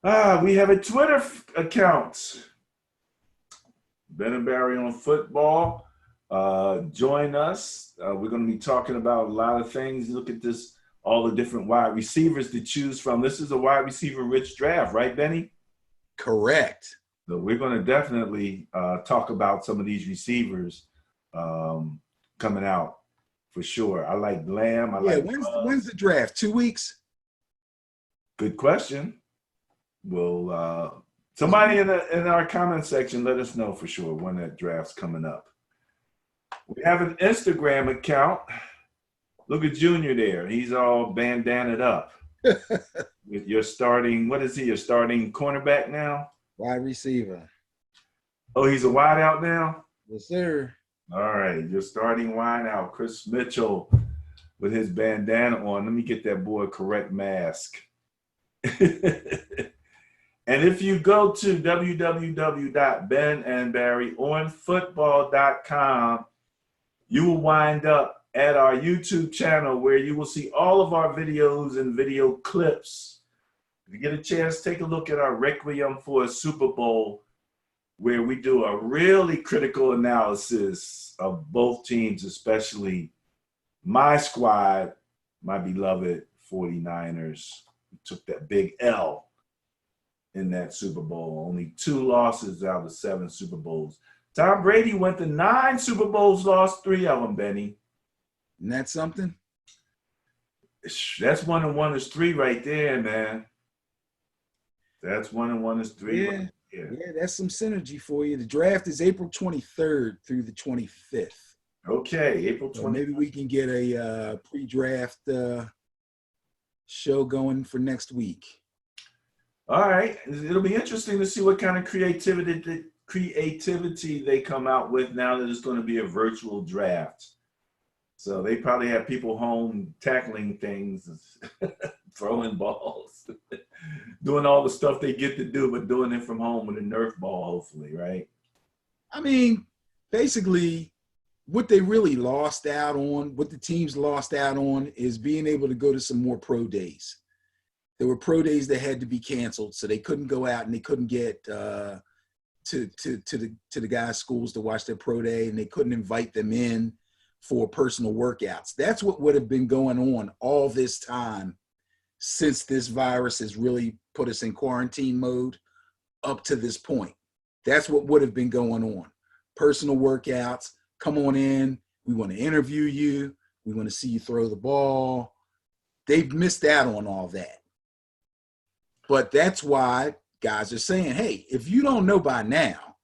We have a Twitter account, Ben and Barry on Football. Join us. We're going to be talking about a lot of things. Look at this, all the different wide receivers to choose from. This is a wide receiver rich draft, right, Benny? Correct. So we're going to definitely talk about some of these receivers coming out for sure. I like Lamb. When's the draft? 2 weeks? Good question. Well, somebody in our comment section, let us know for sure when that draft's coming up. We have an Instagram account. Look at Junior there. He's all bandanaed up. With your starting, what is he? Your starting cornerback now? Wide receiver. Oh, he's a wide out now? Yes, sir. All right, your starting wide out, Chris Mitchell with his bandana on. Let me get that boy a correct mask. And if you go to www.benandbarryonfootball.com, you will wind up at our YouTube channel where you will see all of our videos and video clips. If you get a chance, take a look at our Requiem for a Super Bowl, where we do a really critical analysis of both teams, especially my squad, my beloved 49ers, who took that big L in that Super Bowl. Only 2 losses out of 7 Super Bowls. Tom Brady went to 9 Super Bowls, lost 3 of them, Benny. Isn't that something? That's 1 and 1 is 3 right there, man. That's 1 and 1 is 3. Yeah. Right there. Yeah, that's some synergy for you. The draft is April 23rd through the 25th. Okay, April 20th. So maybe we can get a pre-draft show going for next week. All right. It'll be interesting to see what kind of creativity they come out with now that it's going to be a virtual draft. So they probably have people home tackling things, throwing balls, doing all the stuff they get to do, but doing it from home with a Nerf ball, hopefully, right? I mean, basically, what they really lost out on, what the teams lost out on, is being able to go to some more pro days. There were pro days that had to be canceled, so they couldn't go out and they couldn't get to the guys' schools to watch their pro day, and they couldn't invite them in for personal workouts. That's what would have been going on all this time since this virus has really put us in quarantine mode up to this point. That's what would have been going on. Personal workouts, come on in, we want to interview you, we want to see you throw the ball. They've missed out on all that. But that's why guys are saying, hey, if you don't know by now,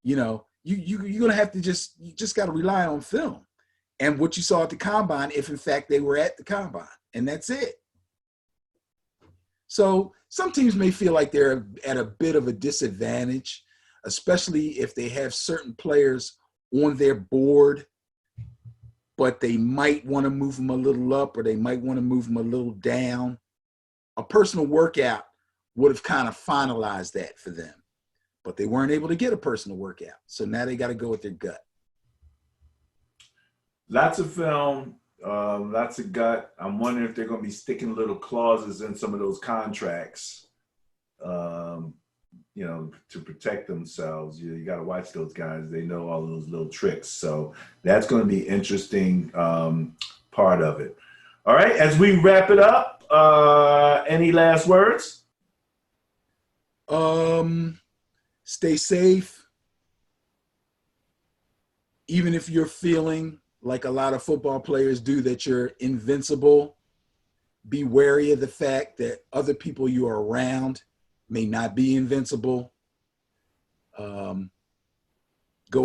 you know, you're going to have to you just got to rely on film and what you saw at the combine, if in fact they were at the combine, and that's it. So some teams may feel like they're at a bit of a disadvantage, especially if they have certain players on their board, but they might want to move them a little up or they might want to move them a little down. A personal workout would have kind of finalized that for them, but they weren't able to get a personal workout. So now they got to go with their gut. Lots of film, lots of gut. I'm wondering if they're going to be sticking little clauses in some of those contracts, um, to protect themselves. You got to watch those guys. They know all those little tricks. So that's going to be interesting part of it. All right, as we wrap it up, any last words? Stay safe. Even if you're feeling like a lot of football players do that you're invincible, be wary of the fact that other people you are around may not be invincible. Go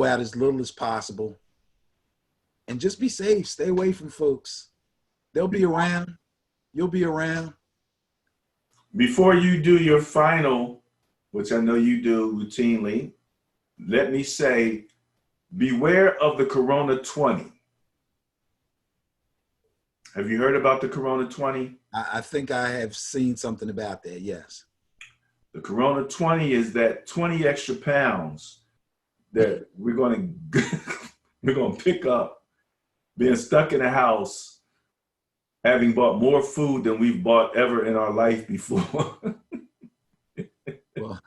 out as little as possible and just be safe. Stay away from folks. They'll be around. You'll be around. Before you do your final, which I know you do routinely, let me say, beware of the Corona 20. Have you heard about the Corona 20? I think I have seen something about that, yes. The Corona 20 is that 20 extra pounds that we're going to pick up being stuck in a house, having bought more food than we've bought ever in our life before. Well,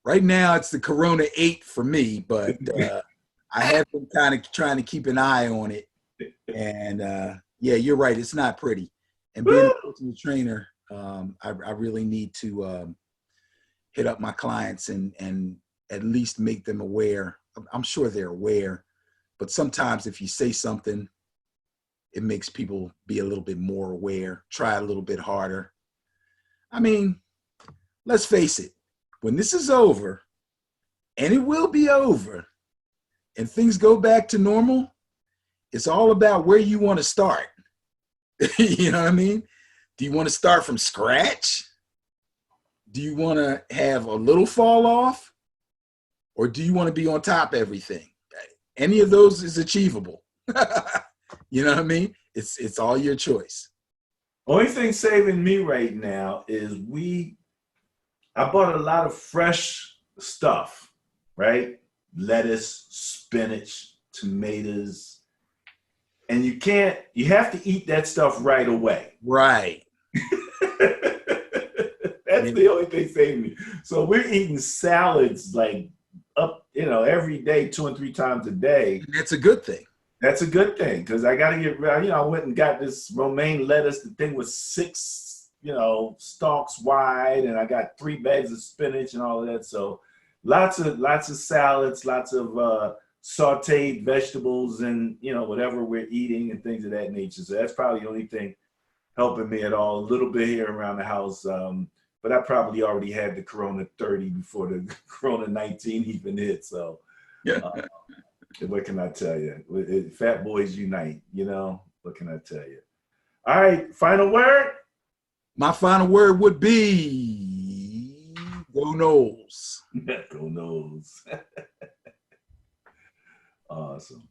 right now it's the Corona 8 for me, but I have been kind of trying to keep an eye on it. And yeah, you're right. It's not pretty. And being a personal trainer, I really need to hit up my clients and at least make them aware. I'm sure they're aware, but sometimes if you say something, it makes people be a little bit more aware, try a little bit harder. I mean, let's face it, when this is over, and it will be over, and things go back to normal, it's all about where you want to start. You know what I mean? Do you want to start from scratch? Do you want to have a little fall off? Or do you want to be on top of everything? Any of those is achievable. You know what I mean? It's all your choice. Only thing saving me right now is I bought a lot of fresh stuff, right? Lettuce, spinach, tomatoes. And you have to eat that stuff right away. Right. That's the only thing saving me. So we're eating salads like every day, 2 and 3 times a day. And that's a good thing. That's a good thing because I got to get, I went and got this romaine lettuce. The thing was 6, stalks wide, and I got 3 bags of spinach and all of that. So lots of salads, lots of sauteed vegetables, and whatever we're eating and things of that nature. So that's probably the only thing helping me at all. A little bit here around the house, but I probably already had the Corona 30 before the Corona 19 even hit. So. Yeah. What can I tell you? Fat boys unite, What can I tell you? All right, final word? My final word would be go Noles. Go Noles. Awesome.